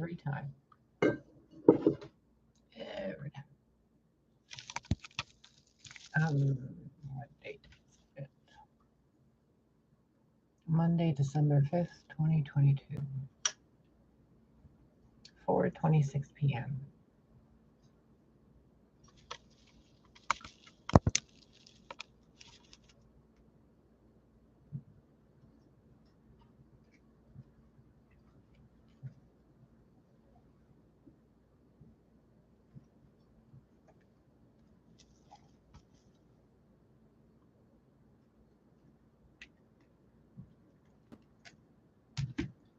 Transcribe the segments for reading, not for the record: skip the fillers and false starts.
every time. Every time. What date is it? Monday, December 5th, 2022. 4:26 p.m.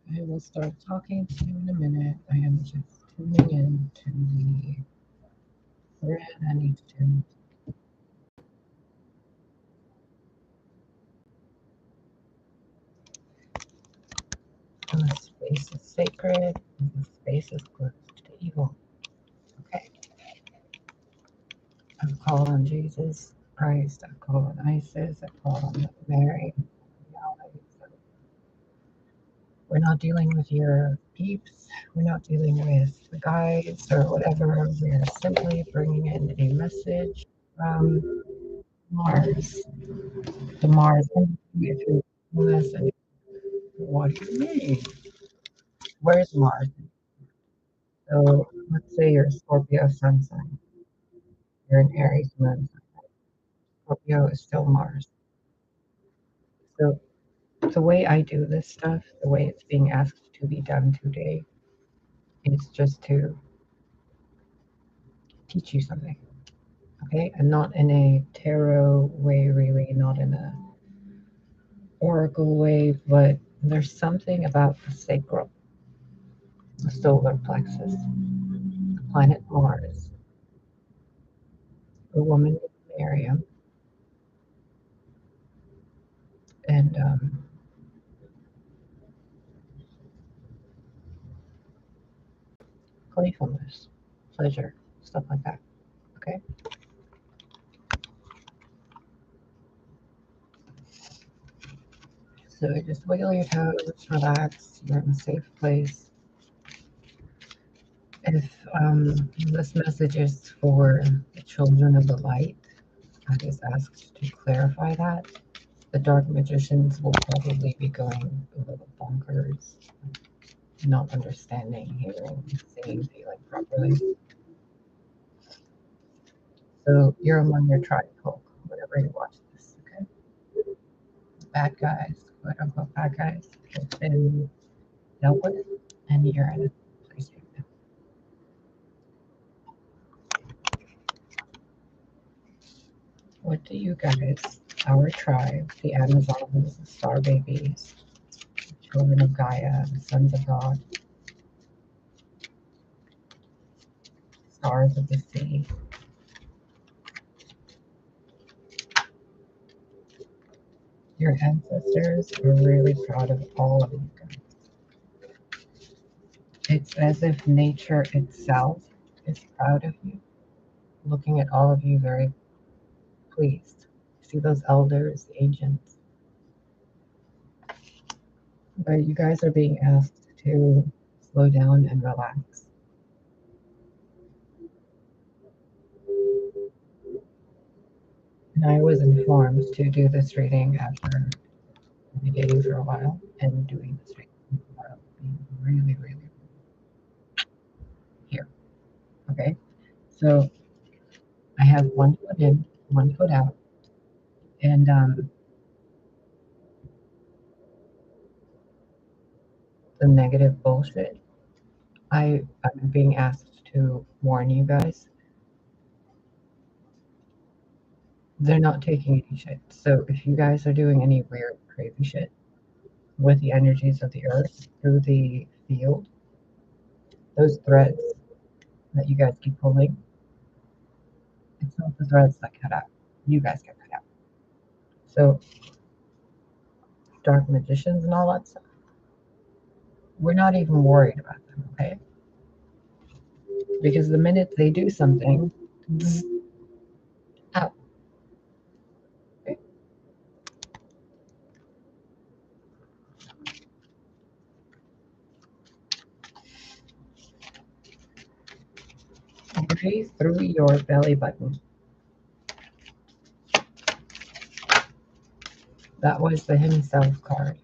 I will start talking to you in a minute. I am just tuning in to the thread I need to. The space is sacred, and the space is closed to evil. Okay. I've called on Jesus Christ, I've called on Isis, I've called on Mary, Yahweh. So we're not dealing with your peeps, we're not dealing with the guides or whatever. We are simply bringing in a message from Mars. The Mars energy. Listen, what do you mean? Where's Mars? So let's say you're a Scorpio sun sign. You're an Aries moon sign. Scorpio is still Mars. So the way I do this stuff, the way it's being asked to be done today, is just to teach you something. Okay? And not in a tarot way, really, not in a oracle way, but there's something about the sacral, the solar plexus, the planet Mars, the woman named Mehriyam, and playfulness, pleasure, stuff like that. Okay? So just wiggle your toes, relax, you're in a safe place. If this message is for the children of the light, I just asked to clarify that. The dark magicians will probably be going a little bonkers, not understanding, hearing, seeing, feeling properly. So you're among your tribe folk whenever you watch this, okay? Bad guys, quote unquote bad guys, have been dealt with, and you're in a place right now. What do you guys, our tribe, the Amazons, the star babies, the children of Gaia, the sons of God, stars of the sea, your ancestors are really proud of all of you guys. It's as if nature itself is proud of you, looking at all of you very pleased. See those elders, agents. But you guys are being asked to slow down and relax. And I was informed to do this reading after navigating for a while and doing this reading for a while, being really, really here. Okay, so I have one foot in, one foot out, and the negative bullshit. I'm being asked to warn you guys. They're not taking any shit. So if you guys are doing any weird, crazy shit with the energies of the earth through the field, those threads that you guys keep pulling, it's not the threads that cut out. You guys get cut out. So dark magicians and all that stuff, we're not even worried about them, okay? Because the minute they do something, out. Okay? entry through your belly button. That was the Himself card.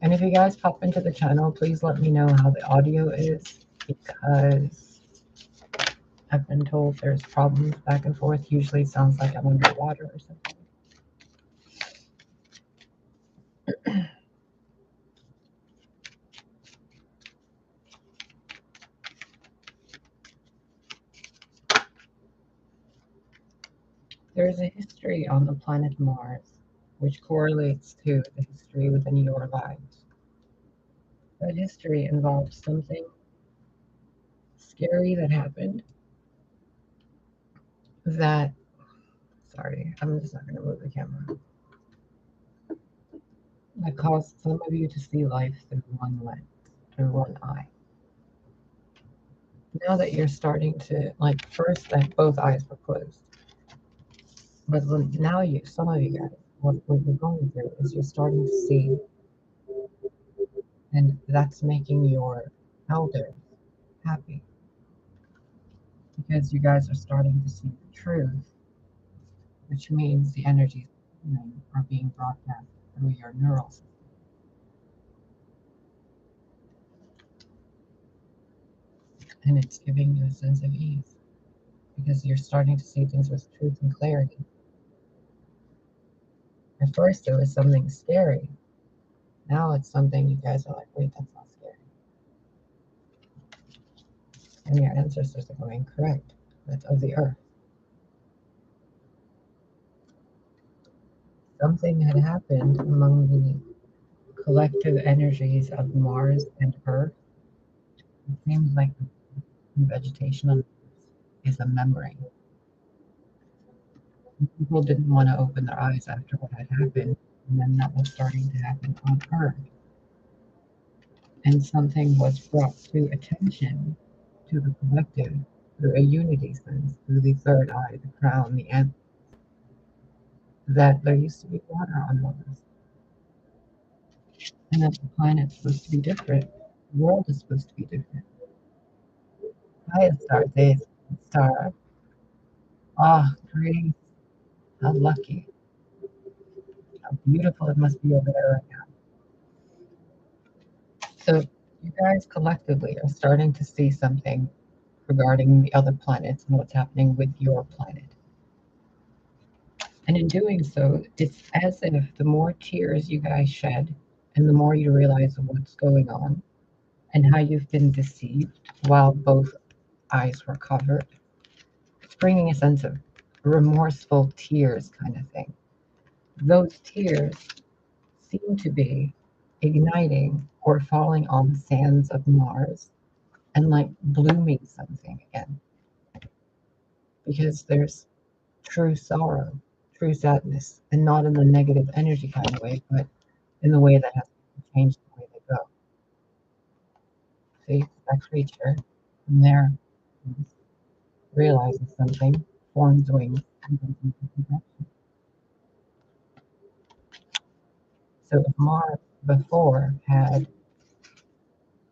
And if you guys pop into the channel, please let me know how the audio is, because I've been told there's problems back and forth. Usually it sounds like I'm underwater or something. There's a history on the planet Mars, which correlates to the history within your lives. That history involves something scary that happened that, sorry, I'm just not going to move the camera, that caused some of you to see life through one lens, through one eye. Now that you're starting to, like, first, like, both eyes were closed. But now some of you guys, what you're going through is you're starting to see, and that's making your elders happy, because you guys are starting to see the truth, which means the energies are being broadcast through your neural system. And it's giving you a sense of ease, because you're starting to see things with truth and clarity. At first it was something scary. Now it's something you guys are like, wait, that's not scary. And your ancestors are going, correct, that's of the earth. Something had happened among the collective energies of Mars and Earth. It seems like the vegetation on Earth is a memory. People didn't want to open their eyes after what had happened, and then that was starting to happen on Earth. And something was brought to attention to the collective through a unity sense, through the third eye, the crown, the antler, that there used to be water on Mars. And that the planet's supposed to be different. The world is supposed to be different. Hi, Star Days, Star. Ah, Grace, how lucky. How beautiful it must be over there right now. So you guys collectively are starting to see something regarding the other planets and what's happening with your planet. And in doing so, it's as if the more tears you guys shed and the more you realize what's going on and how you've been deceived while both eyes were covered, it's bringing a sense of remorseful tears kind of thing. Those tears seem to be igniting or falling on the sands of Mars and like blooming something again. Because there's true sorrow, true sadness, and not in the negative energy kind of way, but in the way that has changed the way they go. See, that creature from there realizes something, forms wings, and goes into protection. So if Mars before had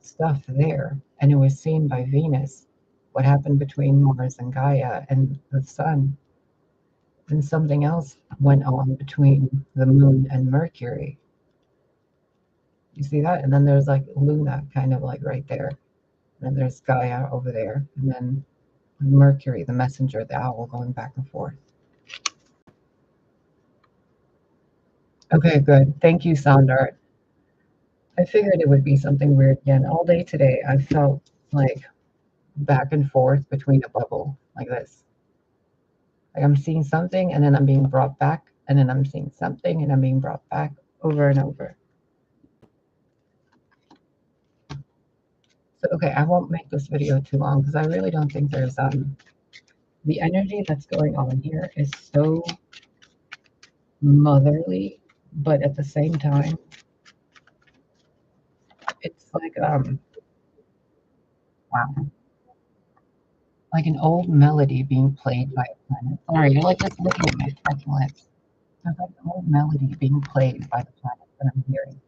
stuff there and it was seen by Venus, what happened between Mars and Gaia and the sun, and something else went on between the moon and Mercury. You see that? And then there's like Luna kind of like right there. And then there's Gaia over there. And then Mercury, the messenger, the owl, going back and forth. Okay, good. Thank you, Sound Art. I figured it would be something weird again. All day today, I felt like back and forth between a bubble like this. Like I'm seeing something and then I'm being brought back, and then I'm seeing something and I'm being brought back over and over. So, okay, I won't make this video too long because I really don't think there's the energy that's going on here is so motherly, but at the same time, it's like wow, like an old melody being played by a planet. Sorry, you're like just looking at my fucking lips. There's like an old melody being played by the planet that I'm hearing.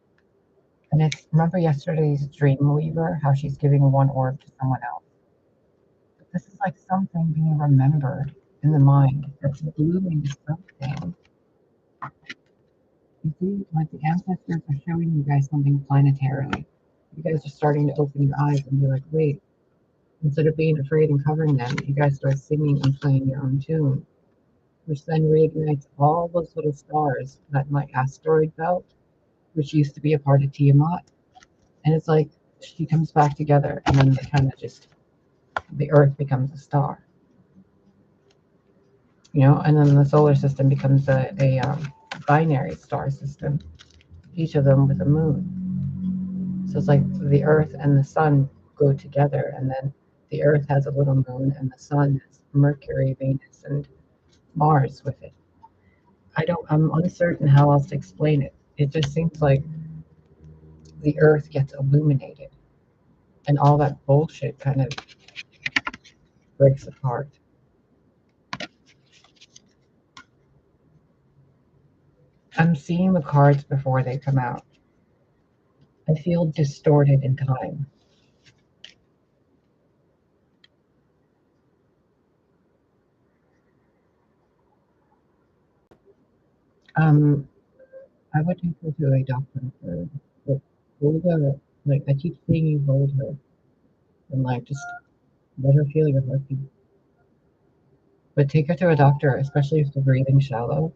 And it's, remember yesterday's Dream Weaver, how she's giving one orb to someone else? This is like something being remembered in the mind that's blooming something. You see, like the ancestors are showing you guys something planetarily. You guys are starting to open your eyes and be like, wait, instead of being afraid and covering them, you guys start singing and playing your own tune, which then reignites all those little stars that my asteroid belt, which used to be a part of Tiamat. And it's like she comes back together, and then they kind of just, the Earth becomes a star, and then the solar system becomes a binary star system, each of them with a moon. So it's like the Earth and the sun go together, and then the Earth has a little moon, and the sun has Mercury, Venus, and Mars with it. I'm uncertain how else to explain it. It just seems like the Earth gets illuminated, and all that bullshit kind of breaks apart. I'm seeing the cards before they come out. I feel distorted in time. Um, I would take her to a doctor for, but hold her, like, I keep seeing you hold her, and like, just let her feel your heartbeat. But take her to a doctor, especially if the breathing's shallow.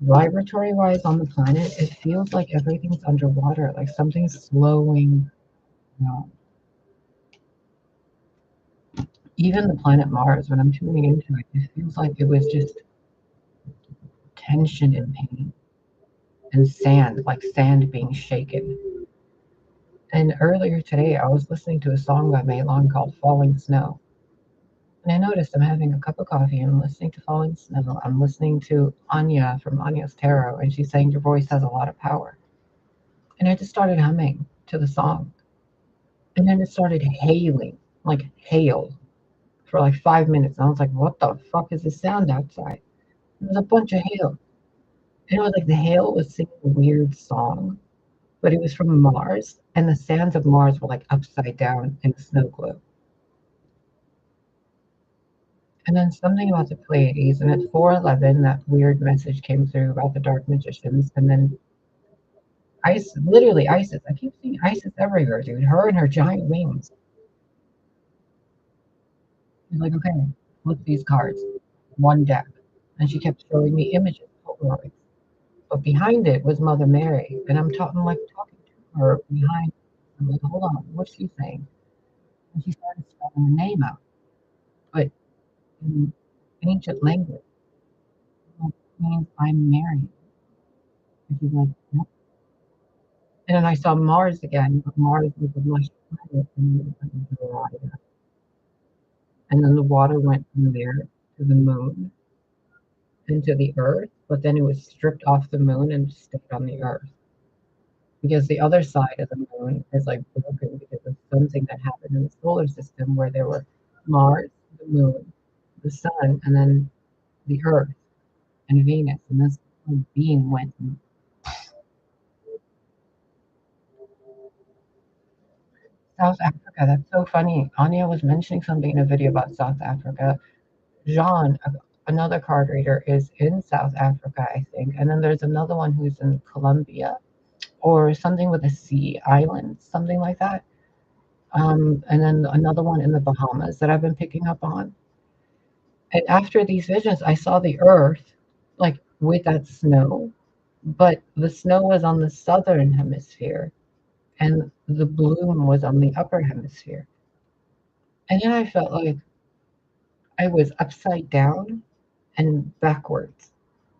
Vibratory wise on the planet, it feels like everything's underwater, like something's slowing down. Even the planet Mars, when I'm tuning into it, it feels like it was just tension and pain and sand, like sand being shaken. And earlier today, I was listening to a song by Mehlon called Falling Snow. And I noticed I'm having a cup of coffee and I'm listening to Falling Snow. I'm listening to Anya from Anya's Tarot, and she's saying your voice has a lot of power. And I just started humming to the song. And then it started hailing, like hail, for like 5 minutes. And I was like, what the fuck is this sound outside? It was a bunch of hail. And it was like the hail was singing a weird song, but it was from Mars. And the sands of Mars were like upside down in the snow globe. And then something about the Pleiades, and at 4:11, that weird message came through about the dark magicians, and then Isis, literally Isis. I keep seeing Isis everywhere, dude. Her and her giant wings. She's like, okay, look these cards, one deck, and she kept showing me images, Polaroids. But behind it was Mother Mary, and I'm talking to her behind. I'm like, hold on, what's she saying? And she started spelling the name out, but in ancient language, it means I'm Mary. And she's like, yep. And then I saw Mars again, but Mars was a much planet and and then the water went from there to the moon and to the earth, but then it was stripped off the moon and stayed on the earth. Because the other side of the moon is like broken because of something that happened in the solar system where there were Mars, the moon, the sun, and then the earth and Venus. And this being went. South Africa, that's so funny. Anya was mentioning something in a video about South Africa. Jean, another card reader, is in South Africa, I think. And then there's another one who's in Colombia or something with a sea island, something like that. And then another one in the Bahamas that I've been picking up on. And after these visions, I saw the earth like with that snow, but the snow was on the southern hemisphere and the bloom was on the upper hemisphere. And then I felt like I was upside down and backwards.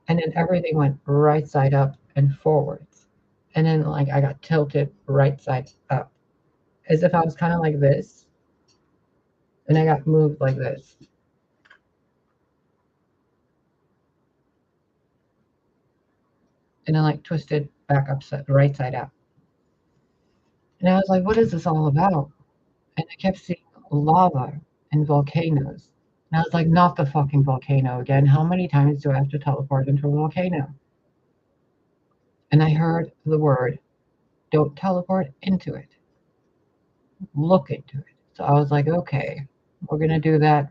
And then everything went right side up and forwards. And then like I got tilted right side up. As if I was kind of like this. And I got moved like this. And then like twisted back upside right side up. And I was like, what is this all about? And I kept seeing lava and volcanoes. And I was like, not the fucking volcano again. How many times do I have to teleport into a volcano? And I heard the word, don't teleport into it. Look into it. So I was like, okay, We're going to do that.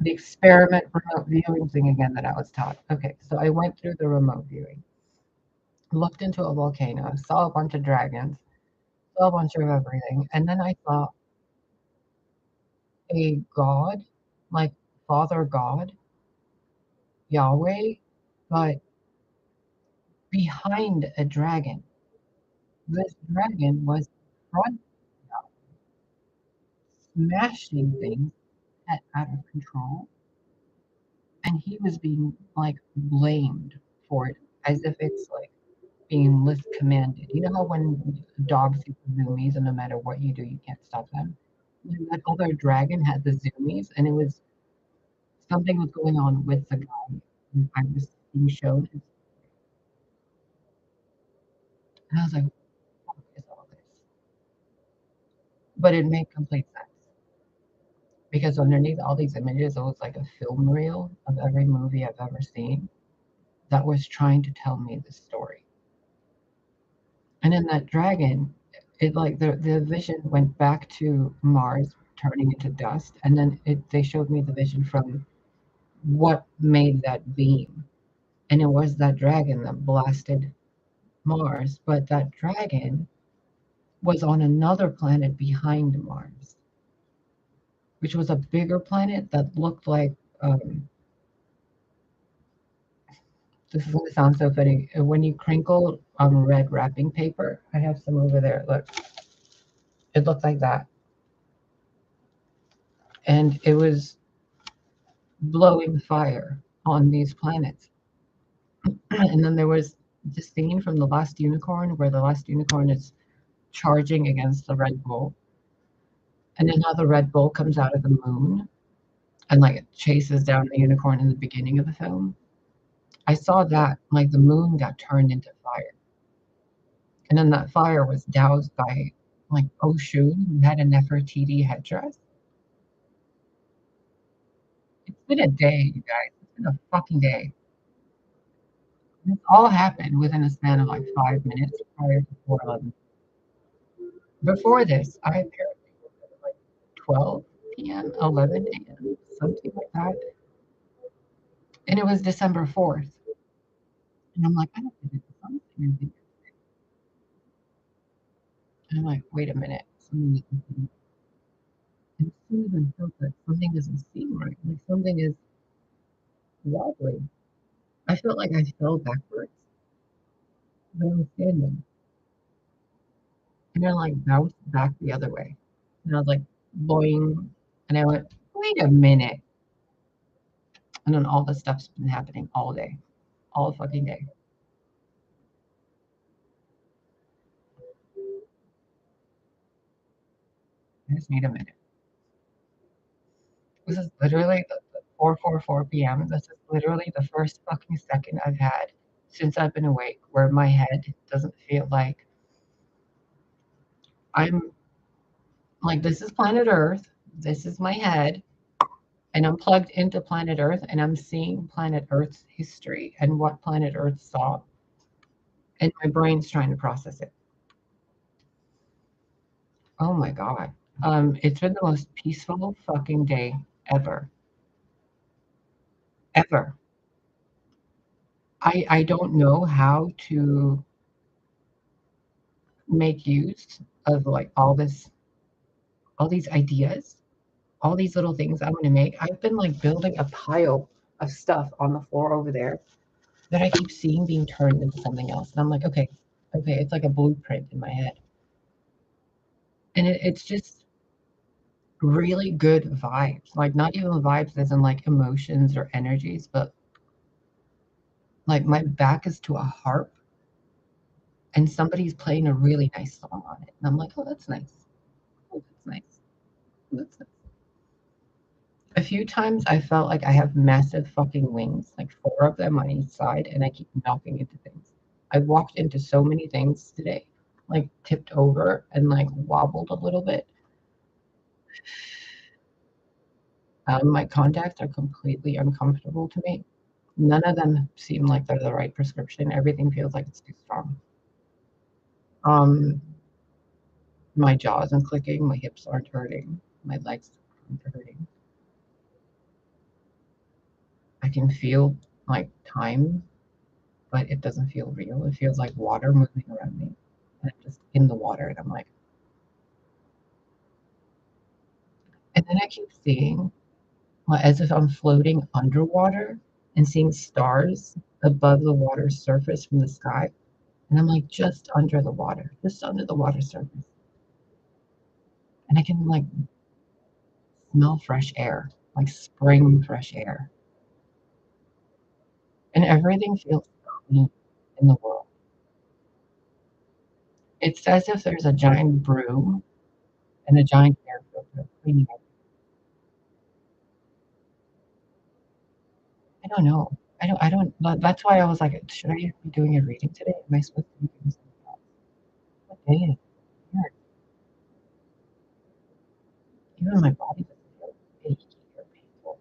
The experiment remote viewing thing again that I was taught. Okay, so I went through the remote viewing, looked into a volcano, saw a bunch of dragons, saw a bunch of everything, and then I saw a god, like Father God, Yahweh, but behind a dragon. This dragon was front smashing things out of control, and he was being like blamed for it as if it's like being lift commanded. You know how when dogs see the zoomies and no matter what you do, you can't stop them? And that other dragon had the zoomies, and it was something was going on with the guy I was being shown. And I was like, what is all this? But it made complete sense because underneath all these images, it was like a film reel of every movie I've ever seen that was trying to tell me the story. And then that dragon, it like the vision went back to Mars turning into dust, and then they showed me the vision from what made that beam. And it was that dragon that blasted Mars, but that dragon was on another planet behind Mars, which was a bigger planet that looked like this is gonna sound so funny. When you crinkle red wrapping paper, I have some over there. Look, it looked like that. And it was blowing fire on these planets. And then there was the scene from The Last Unicorn where the last unicorn is charging against the Red Bull. And then how the Red Bull comes out of the moon and like it chases down the unicorn in the beginning of the film. I saw that, like the moon got turned into fire. And then that fire was doused by like Oshun, who had a Nefertiti headdress. It's been a day, you guys. It's been a fucking day. This all happened within a span of like 5 minutes prior to 4:11. Before this, I apparently woke up at like 12 p.m., 11 a.m., something like that. And it was December 4th. And I'm like, I don't think it's something. And I'm like, wait a minute. Something isn't, and as soon as I felt that something doesn't seem right, like something is wobbly. I felt like I fell backwards, but I was standing. And then like bounced back the other way. And I was like, boing. And I went, wait a minute. And then all this stuff's been happening all day, all fucking day. I just need a minute. This is literally the 4:44 p.m. This is literally the first fucking second I've had since I've been awake where my head doesn't feel like I'm like, this is planet Earth. This is my head. And I'm plugged into planet Earth and I'm seeing planet Earth's history and what planet Earth saw. And my brain's trying to process it. Oh my God. It's been the most peaceful fucking day ever. Ever. I don't know how to make use of like all these ideas, all these little things I'm gonna make. I've been like building a pile of stuff on the floor over there that I keep seeing being turned into something else. And I'm like, okay, it's like a blueprint in my head. And it's just really good vibes. Like not even vibes as in like emotions or energies, but like my back is to a harp and somebody's playing a really nice song on it. And I'm like, oh, that's nice. Oh, that's nice. Oh, that's nice. A few times I felt like I have massive fucking wings, like four of them on each side, and I keep knocking into things. I walked into so many things today, like tipped over and like wobbled a little bit. My contacts are completely uncomfortable to me. None of them seem like they're the right prescription. Everything feels like it's too strong. Um, My jaw isn't clicking, my hips aren't hurting, my legs aren't hurting. I can feel like time, but it doesn't feel real. It feels like water moving around me. And I'm just in the water and I'm like, and then I keep seeing as if I'm floating underwater and seeing stars above the water's surface from the sky. And I'm like just under the water, just under the water surface. And I can like smell fresh air, like spring fresh air. And everything feels clean in the world. It's as if there's a giant broom and a giant air filter cleaning it. I don't know. That's why I was like, should I be doing a reading today? Am I supposed to be doing something else? What day is it? Weird. Even my body doesn't feel achy or painful.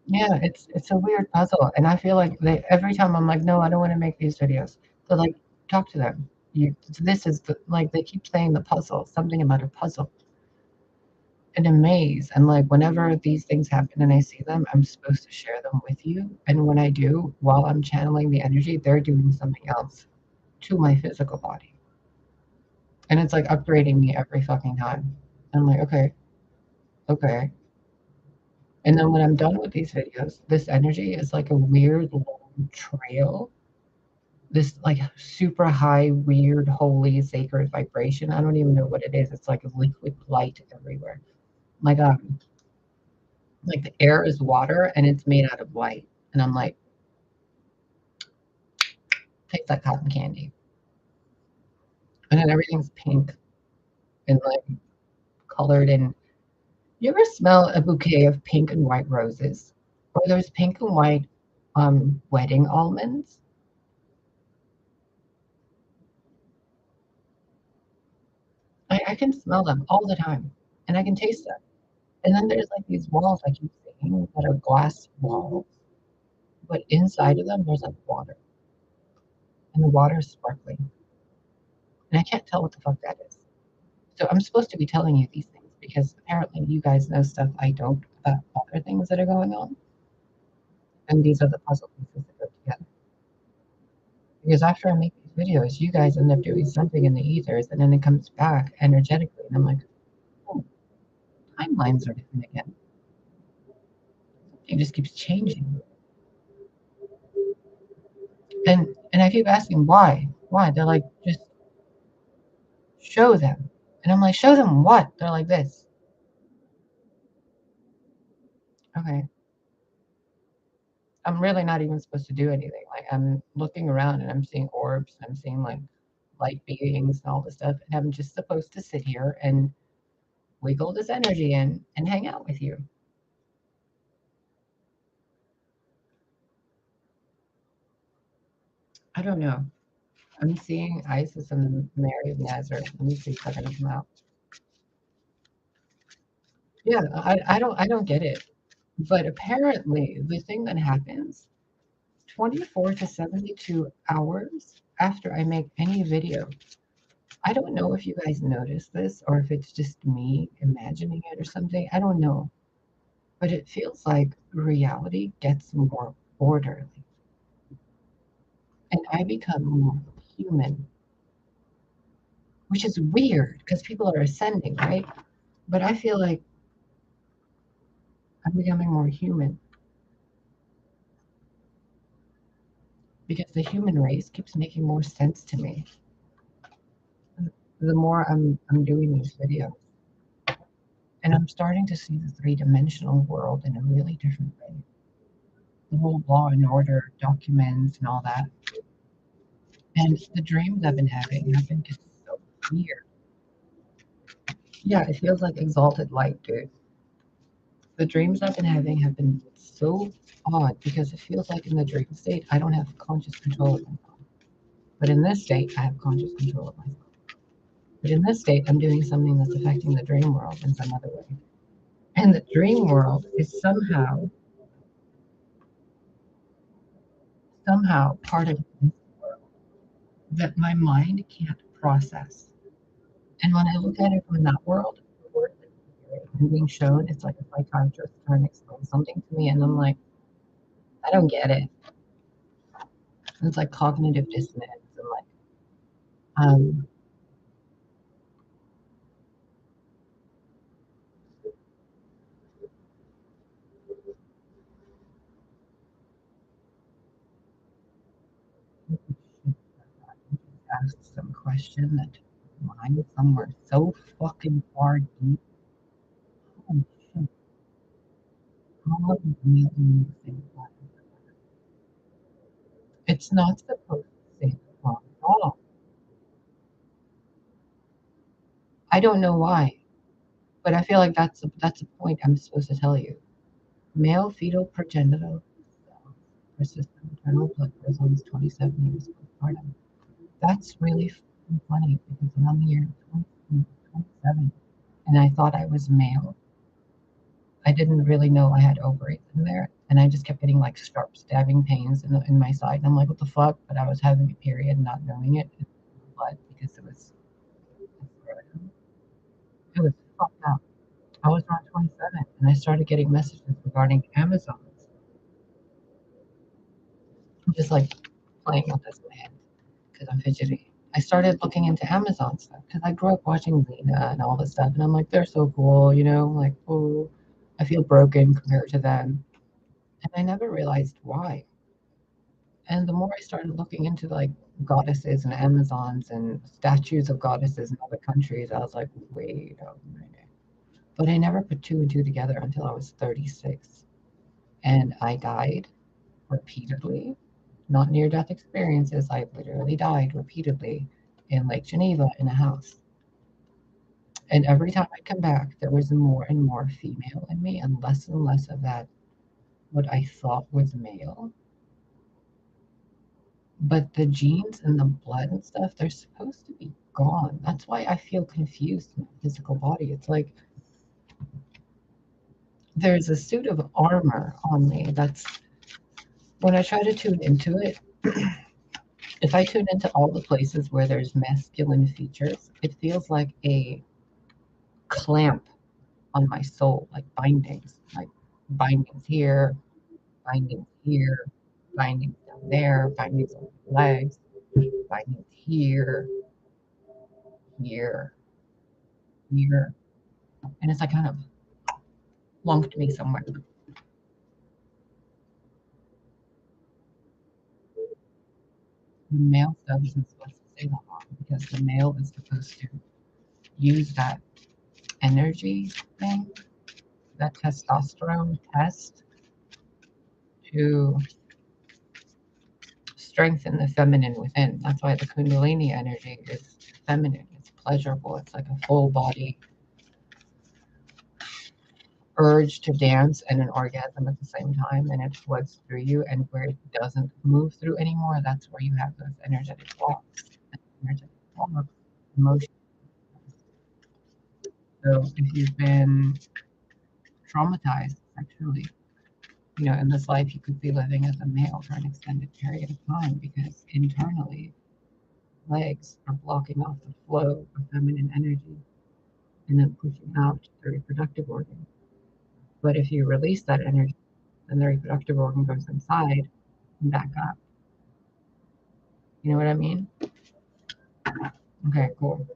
Yeah, it's a weird puzzle, and I feel like every time I'm like, no, I don't want to make these videos. So like, talk to them. This is like they keep saying the puzzle, something about a puzzle, and a maze, and like whenever these things happen and I see them, I'm supposed to share them with you. And when I do, while I'm channeling the energy, they're doing something else to my physical body, and it's like upgrading me every fucking time. And I'm like, okay, okay. And then when I'm done with these videos, this energy is like a weird long trail, this like super high, weird, holy, sacred vibration. I don't even know what it is. It's like a liquid light everywhere. Like like the air is water and it's made out of light. And I'm like, tastes like cotton candy. And then everything's pink and like colored in. You ever smell a bouquet of pink and white roses? Or those pink and white wedding almonds? I can smell them all the time and I can taste them. And then there's like these walls I keep seeing that are glass walls, but inside of them there's like water, and the water is sparkling, and I can't tell what the fuck that is. So I'm supposed to be telling you these things because apparently you guys know stuff I don't about other things that are going on, and these are the puzzle pieces that go together. Because after I make these videos, you guys end up doing something in the ethers, and then it comes back energetically, and I'm like, oh, timelines are different again. It just keeps changing. And I keep asking why? Why? They're like, just show them. And I'm like, show them what? They're like this. Okay. I'm really not even supposed to do anything. Like I'm looking around and I'm seeing orbs, and I'm seeing like light beings and all this stuff. And I'm just supposed to sit here and wiggle this energy in and hang out with you. I don't know. I'm seeing Isis and Mary of Nazareth. Let me see if I can come out. Yeah, I don't get it. But apparently the thing that happens 24 to 72 hours after I make any video. I don't know if you guys notice this or if it's just me imagining it or something. I don't know. But it feels like reality gets more orderly and I become more human, which is weird because people are ascending, right? But I feel like I'm becoming more human because the human race keeps making more sense to me. The more I'm doing these videos, and I'm starting to see the three-dimensional world in a really different way. The whole law and order documents and all that. And the dreams I've been having have been just so weird. Yeah, it feels like exalted light, dude. The dreams I've been having have been so odd because it feels like in the dream state I don't have conscious control of myself. But in this state, I have conscious control of myself. But in this state, I'm doing something that's affecting the dream world in some other way. And the dream world is somehow part of this world. that my mind can't process. And when I look at it from that world, the word that I'm being shown, it's like a psychiatrist trying to explain something to me, and I'm like, I don't get it. It's like cognitive dissonance, and like, um, asked some question that mine somewhere so fucking far deep. Oh shit! How is mailing the same button? It's not supposed to say the wrong at all. I don't know why, but I feel like that's a point I'm supposed to tell you. Male fetal progenitor persistent maternal blood vessels 27 years postpartum. That's really funny because I'm on the year 27 and I thought I was male. I didn't really know I had ovaries in there, and I just kept getting like sharp stabbing pains in my side. And I'm like, what the fuck? But I was having a period, not knowing it, in blood because it was fucked up. I was around 27, and I started getting messages regarding Amazons. I'm just like playing with this man because I'm fidgety. I started looking into Amazon stuff because I grew up watching Lena and all this stuff, and I'm like, they're so cool, like, oh, I feel broken compared to them. And I never realized why. And the more I started looking into like goddesses and Amazons and statues of goddesses in other countries, I was like, wait a minute. But I never put two and two together until I was 36. And I died repeatedly, not near death experiences. I literally died repeatedly in Lake Geneva in a house. And every time I come back, there was more and more female in me and less of that, what I thought was male. But the genes and the blood and stuff, they're supposed to be gone. That's why I feel confused in my physical body. It's like there's a suit of armor on me that's when I try to tune into it, if I tune into all the places where there's masculine features, it feels like a clamp on my soul, like bindings here, bindings here, bindings down there, bindings on my legs, bindings here, here, here. And it's like kind of lumped me somewhere. The male stuff isn't supposed to stay that long because the male is supposed to use that energy thing, that testosterone test to strengthen the feminine within. That's why the Kundalini energy is feminine. It's pleasurable. It's like a full body urge to dance and an orgasm at the same time, and it floods through you. And where it doesn't move through anymore, that's where you have those energetic blocks. Energetic blocks, emotion. So if you've been traumatized sexually, in this life, you could be living as a male for an extended period of time because internally, legs are blocking off the flow of feminine energy and then pushing out the reproductive organ. But if you release that energy, then the reproductive organ goes inside and back up. You know what I mean? Okay, cool.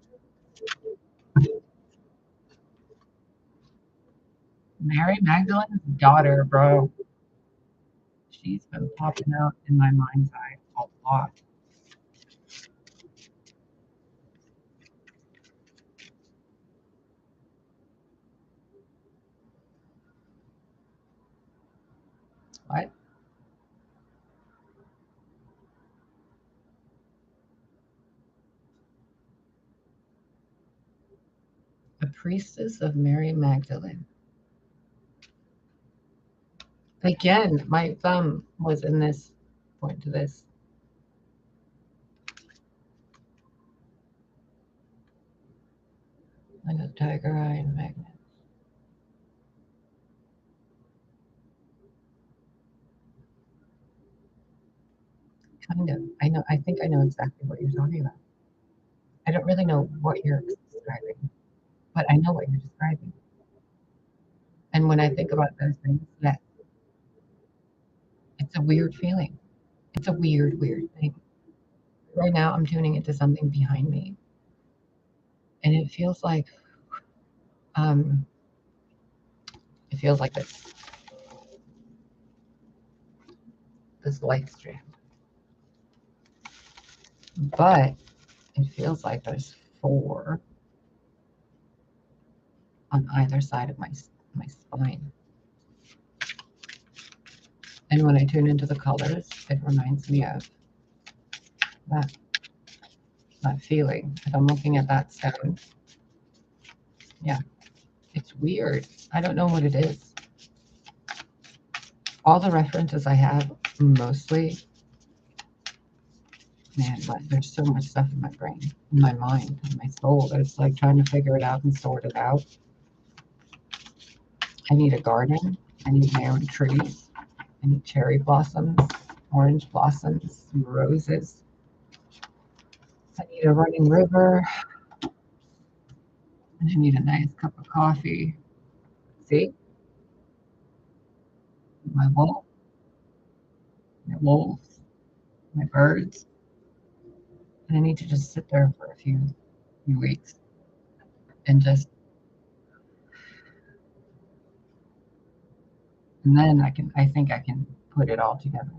Mary Magdalene's daughter, bro. She's been popping out in my mind's eye a lot. What? A priestess of Mary Magdalene. Again, my thumb was in this point to this. Like a tiger eye and magnet. Kind of. I think I know exactly what you're talking about. I don't really know what you're describing, but I know what you're describing. And when I think about those things, yeah, it's a weird feeling. It's a weird, weird thing. Right now, I'm tuning into something behind me, and um, it feels like this light strand, but it feels like there's four on either side of my spine. And when I tune into the colors, it reminds me of that that feeling. If I'm looking at that stone, yeah, it's weird. I don't know what it is. All the references I have, mostly, man, there's so much stuff in my brain, in my mind, in my soul. That's like trying to figure it out and sort it out. I need a garden. I need my own trees. I need cherry blossoms, orange blossoms, some roses. I need a running river, and I need a nice cup of coffee. See, my wolf, my wolves, my birds, and I need to just sit there for a few weeks and just, and then I think I can put it all together.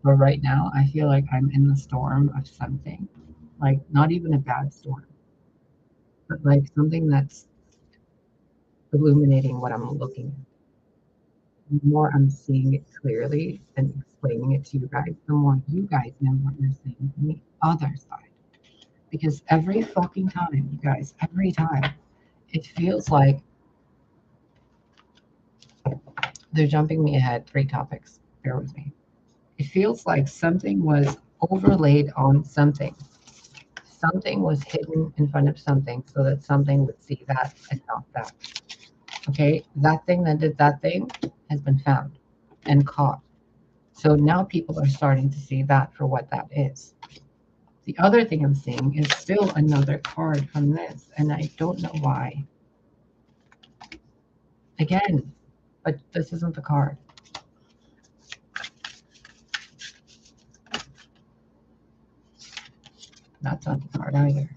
But right now, I feel like I'm in the storm of something, like not even a bad storm, but like something that's illuminating what I'm looking at. The more I'm seeing it clearly and explaining it to you guys, the more you guys know what you're seeing from the other side. Because every fucking time, you guys, every time, it feels like they're jumping me ahead 3 topics. Bear with me. It feels like something was overlaid on something. Something was hidden in front of something so that something would see that and not that. Okay? That thing that did that thing has been found and caught. So now people are starting to see that for what that is. The other thing I'm seeing is still another card from this, and I don't know why. Again, but this isn't the card. That's not the card either.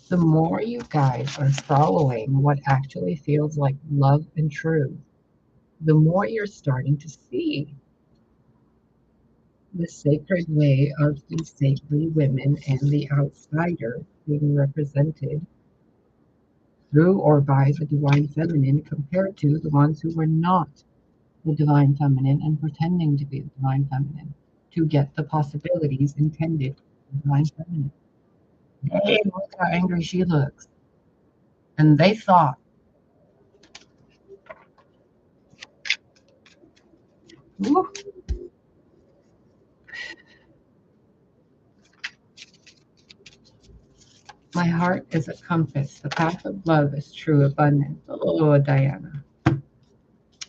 The more you guys are following what actually feels like love and truth, the more you're starting to see the sacred way of the sacred women and the outsider being represented through or by the divine feminine compared to the ones who were not the divine feminine and pretending to be the divine feminine to get the possibilities intended for the divine feminine. Hey, look how angry she looks. And they thought, woo, my heart is a compass. The path of love is true abundance. Oh, Diana.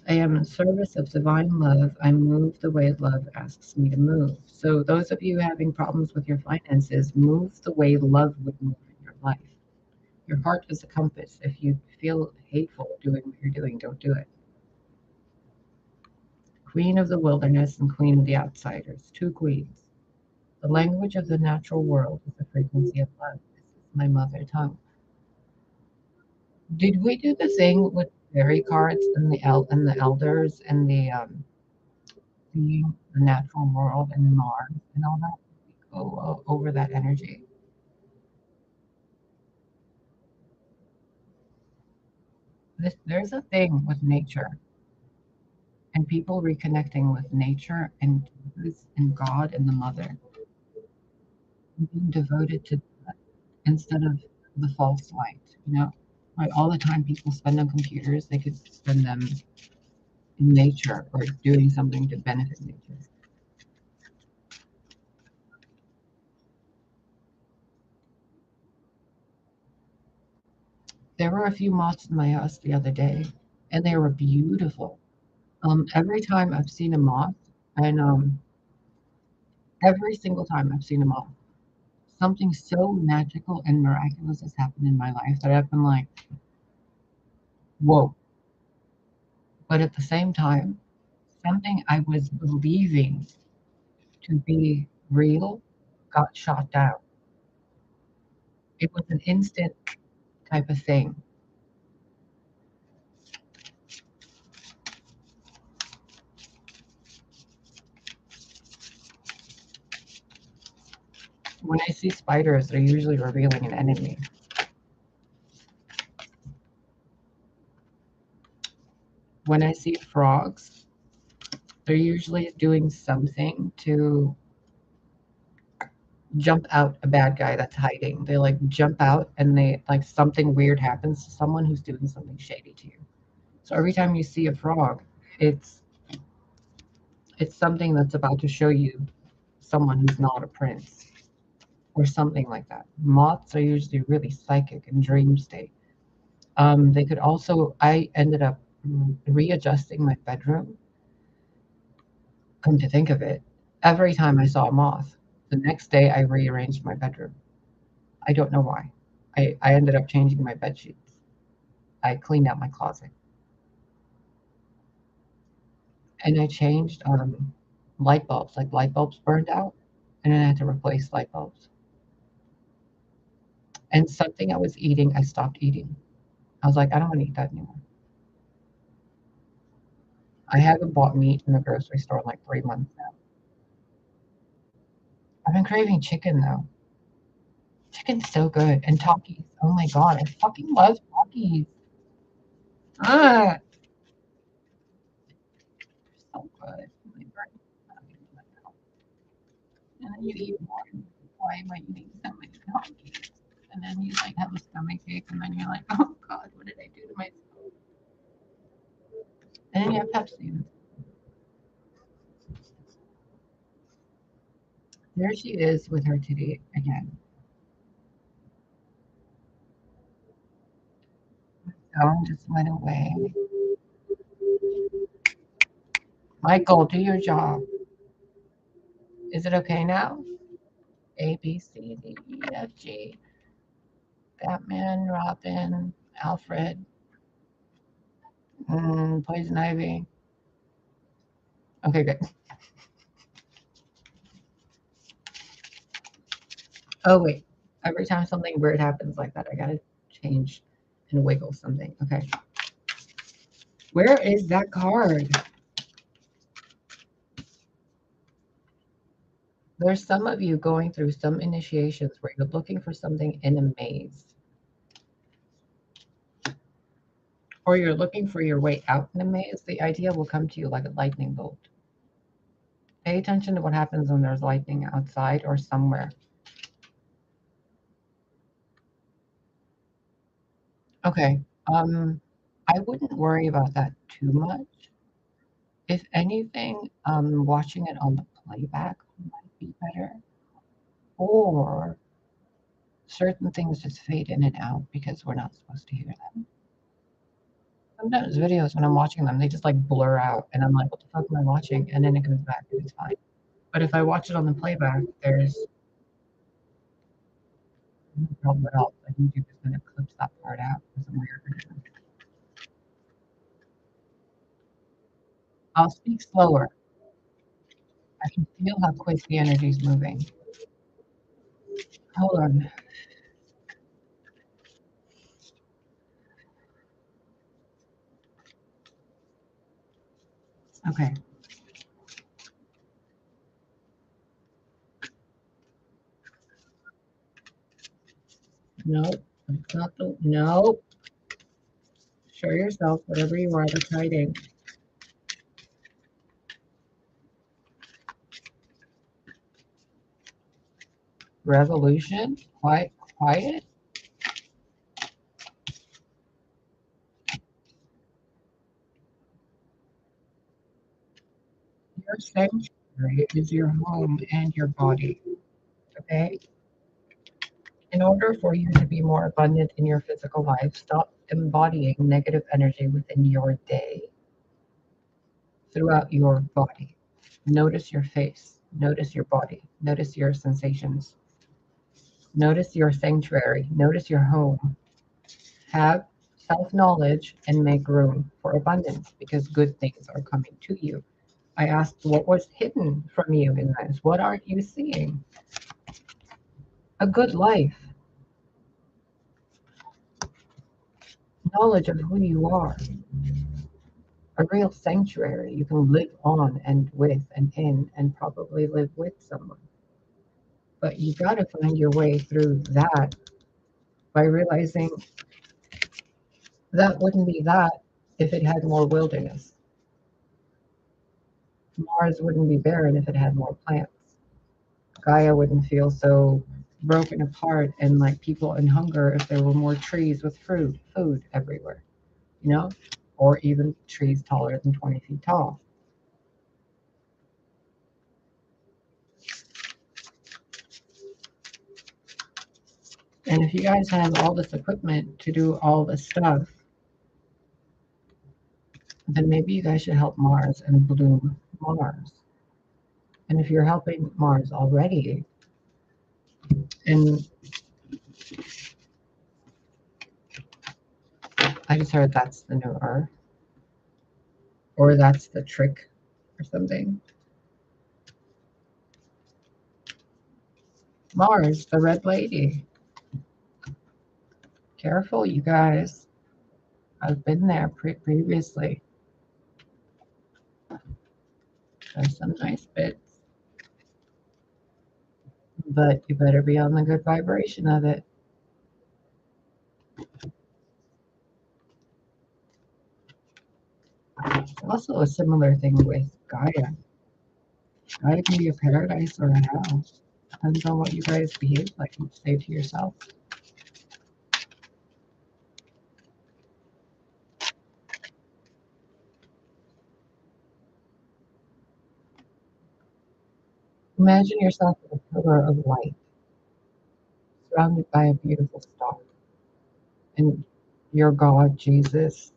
I am in service of divine love. I move the way love asks me to move. So, those of you having problems with your finances, move the way love would move in your life. Your heart is a compass. If you feel hateful doing what you're doing, don't do it. Queen of the wilderness and queen of the outsiders. Two queens. The language of the natural world is the frequency of love. This is my mother tongue. Did we do the thing with fairy cards and the elders and the seeing the natural world and Mars and all that? Go over that energy. There's a thing with nature and people reconnecting with nature and God and the mother and being devoted to that instead of the false light. Like all the time people spend on computers, they could spend them in nature or doing something to benefit nature. There were a few moths in my house the other day, and they were beautiful. Every time I've seen a moth, and every single time I've seen a moth, something so magical and miraculous has happened in my life that I've been like, whoa. But at the same time, something I was believing to be real got shot down. It was an instant type of thing. When I see spiders, they're usually revealing an enemy. When I see frogs, they're usually doing something to jump out a bad guy that's hiding. They like jump out and they like something weird happens to someone who's doing something shady to you. So every time you see a frog, it's it's something that's about to show you someone who's not a prince or something like that. Moths are usually really psychic and dream state. They could also, I ended up readjusting my bedroom. Come to think of it, every time I saw a moth, the next day I rearranged my bedroom. I don't know why. I ended up changing my bed sheets. I cleaned out my closet. And I changed light bulbs. Like light bulbs burned out, and then I had to replace light bulbs. And something I was eating, I stopped eating. I was like, I don't want to eat that anymore. I haven't bought meat in the grocery store in like 3 months now. I've been craving chicken though. Chicken's so good. And Takis. Oh my god, I fucking love Takis. Ah, so good. My brain is not even like that. And then you eat more. Why am I eating so many Takis? And then you like have a stomach ache, and then you're like, oh god, what did I do to myself? And then you have Pepsi. There she is with her titty again. Phone just went away. Michael, do your job. Is it okay now? A, B, C, D, E, F, G. Batman, Robin, Alfred, Poison Ivy. Okay, good. Oh, wait. Every time something weird happens like that, I gotta change and wiggle something. Okay. Where is that card? There's some of you going through some initiations where you're looking for something in a maze. Or you're looking for your way out in a maze. The idea will come to you like a lightning bolt. Pay attention to what happens when there's lightning outside or somewhere. Okay. I wouldn't worry about that too much. If anything, watching it on the playback might be better. Or certain things just fade in and out because we're not supposed to hear them. Sometimes videos, when I'm watching them, they just like blur out, and I'm like, what the fuck am I watching? And then it comes back and it's fine. But if I watch it on the playback, there's no problem at all. Like YouTube is going to clip that part out for some weird reason. I'll speak slower. I can feel how quick the energy is moving. Hold on. Okay. Nope. It's not the. Nope. Show yourself, whatever you are that's hiding. Revolution. Quiet. Quiet. Your sanctuary is your home and your body. Okay? In order for you to be more abundant in your physical life, stop embodying negative energy within your day throughout your body. Notice your face, notice your body, notice your sensations, notice your sanctuary, notice your home. Have self knowledge and make room for abundance because good things are coming to you. I asked what was hidden from you in this. What aren't you seeing? A good life, knowledge of who you are, a real sanctuary you can live on and with and in and probably live with someone. But you got to find your way through that by realizing that wouldn't be that if it had more wilderness. Mars wouldn't be barren if it had more plants. Gaia wouldn't feel so broken apart and like people in hunger if there were more trees with food everywhere, you know, or even trees taller than 20 feet tall. And if you guys have all this equipment to do all this stuff, then maybe you guys should help Mars and bloom Mars. And if you're helping Mars already, and I just heard that's the new Earth, or that's the trick or something. Mars, the red lady. Careful, you guys. I've been there previously. There's some nice bits, but you better be on the good vibration of it. Also, a similar thing with Gaia. Gaia can be a paradise or a hell. Depends on what you guys behave like and say to yourself. Imagine yourself as a pillar of light, surrounded by a beautiful star. And your God, Jesus,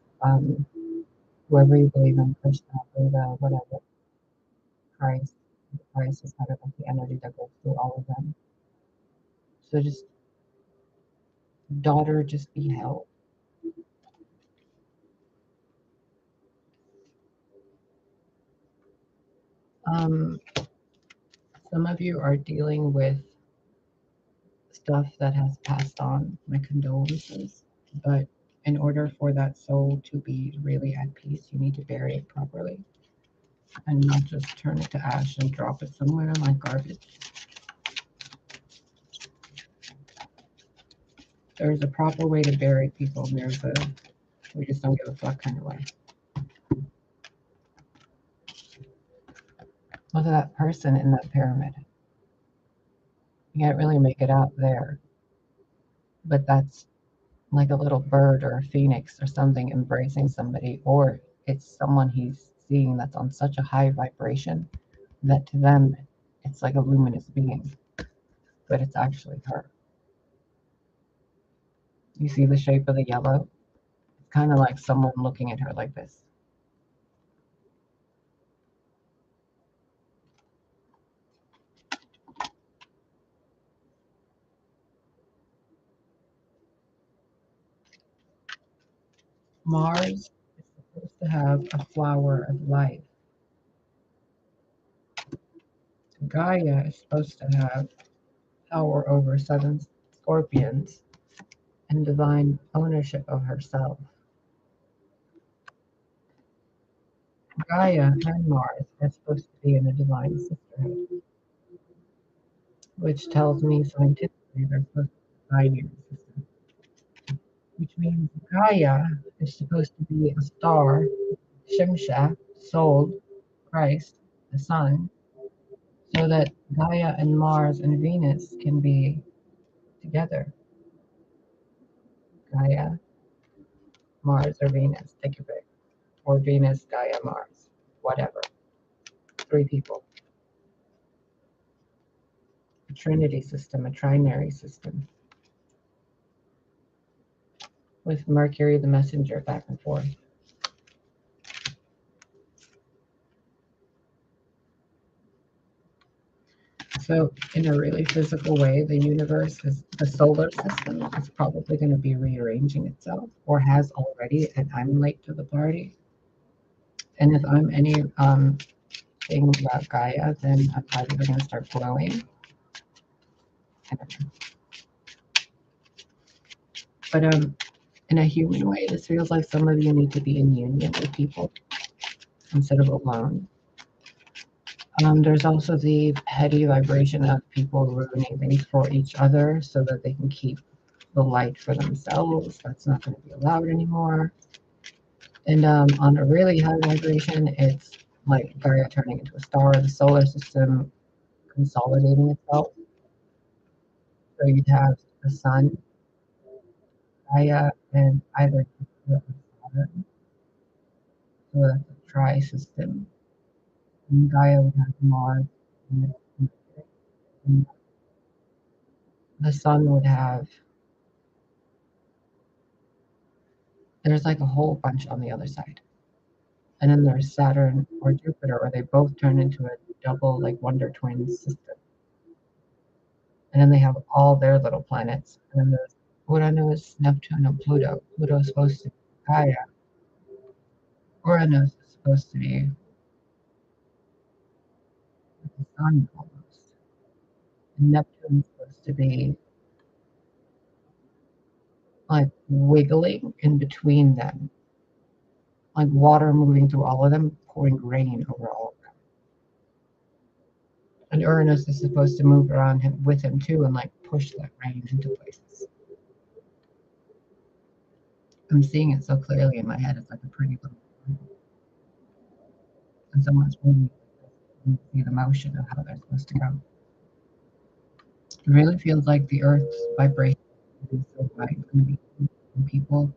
whoever you believe in, Krishna, Buddha, whatever, Christ. Christ is kind of like the energy that goes through all of them. So just, daughter, just be held. Some of you are dealing with stuff that has passed on. My condolences. But in order for that soul to be really at peace, you need to bury it properly and not just turn it to ash and drop it somewhere like garbage. There's a proper way to bury people. There's a we just don't give a fuck kind of way. Look at that person in that pyramid. You can't really make it out there, but that's like a little bird or a phoenix or something embracing somebody, or it's someone he's seeing that's on such a high vibration that to them it's like a luminous being, but it's actually her. You see the shape of the yellow? It's kind of like someone looking at her like this. Mars is supposed to have a flower of life. Gaia is supposed to have power over seven scorpions and divine ownership of herself. Gaia and Mars are supposed to be in a divine sisterhood, which tells me scientifically they're supposed to be a binary system, which means Gaia is supposed to be a star, Shimsha, soul, Christ, the sun, so that Gaia and Mars and Venus can be together. Gaia, Mars, or Venus, take your pick. Or Venus, Gaia, Mars, whatever. Three people. A trinity system, a trinary system. with Mercury, the messenger, back and forth. So in a really physical way, the universe is the solar system is probably going to be rearranging itself or has already, and I'm late to the party. And if I'm any thing about Gaia, then I'm probably going to start glowing. But in a human way, this feels like some of you need to be in union with people instead of alone. There's also the heady vibration of people ruining things for each other so that they can keep the light for themselves. That's not going to be allowed anymore. And on a really high vibration, it's like Gaia turning into a star, the solar system consolidating itself. So you'd have the sun, Gaia, and either Jupiter or Saturn. So that's a tri-system. And Gaia would have Mars, and the sun would have, there's like a whole bunch on the other side. And then there's Saturn or Jupiter, or they both turn into a double, like Wonder Twins system. And then they have all their little planets. And then there's Uranus, Neptune, and Pluto. Pluto is supposed to be Gaia. Uranus is supposed to be the sun almost. And Neptune is supposed to be like wiggling in between them, like water moving through all of them, pouring rain over all of them. And Uranus is supposed to move around him with him too and like push that rain into places. I'm seeing it so clearly in my head. It's like a pretty little, and someone's really see the motion of how they're supposed to go. It really feels like the Earth's vibration is so high. It's going to be people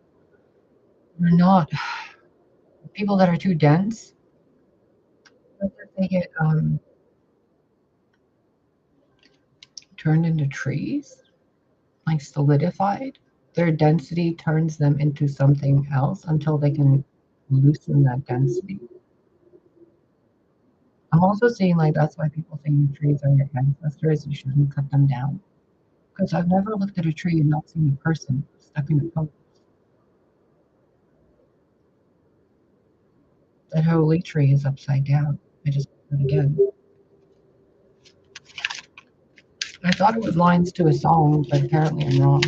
who are not people that are too dense. They get turned into trees, like solidified. Their density turns them into something else until they can loosen that density. I'm also seeing like that's why people say your trees are your ancestors. You shouldn't cut them down. Because I've never looked at a tree and not seen a person stuck in a post. That holy tree is upside down. I just did it again. I thought it was lines to a song, but apparently I'm wrong.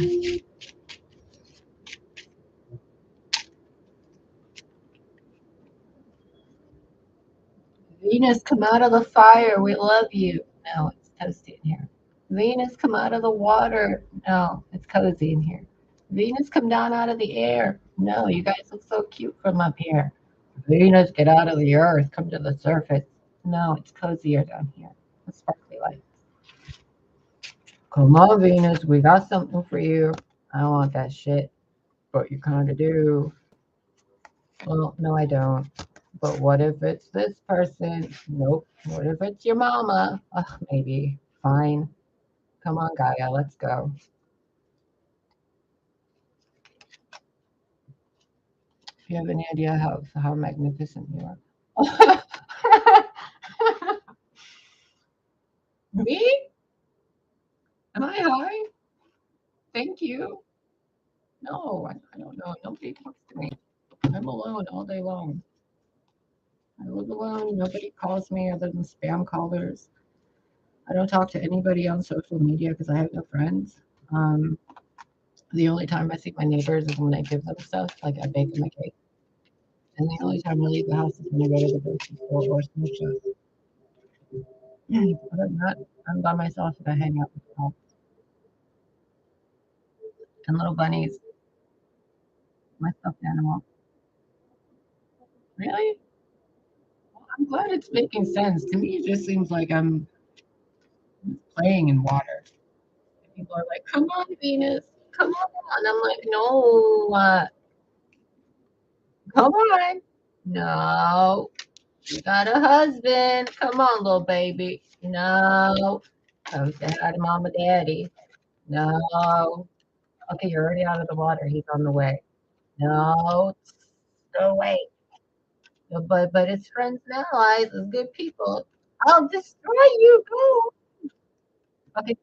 Venus, come out of the fire. We love you. No, it's toasty in here. Venus, come out of the water. No, it's cozy in here. Venus, come down out of the air. No, you guys look so cute from up here. Venus, get out of the earth. Come to the surface. No, it's cozier down here. With sparkly lights. Come on, Venus. We got something for you. I don't want that shit, but you kind of do. Well, no, I don't. But what if it's this person? Nope. What if it's your mama? Maybe. Fine. Come on, Gaia, let's go. If you have any idea how magnificent you are. Me? Am I high? Thank you. No, I don't know. Nobody talks to me. I'm alone all day long. I live alone. Nobody calls me other than spam callers. I don't talk to anybody on social media because I have no friends. The only time I see my neighbors is when I give them stuff, like I bake them a cake. And the only time I leave the house is when I go to the grocery store or smoke shows. Other than that, I'm by myself and I hang out with dogs and little bunnies, my stuffed animal. Really? Well, I'm glad it's making sense. To me, it just seems like I'm playing in water. People are like, come on, Venus, come on. And I'm like, no, come on. No, you got a husband. Come on, little baby. No. Come say hi to mama, daddy. No. Okay, you're already out of the water. He's on the way. No, go away. No, but it's friends and allies, it's good people. I'll destroy you. Go. Okay,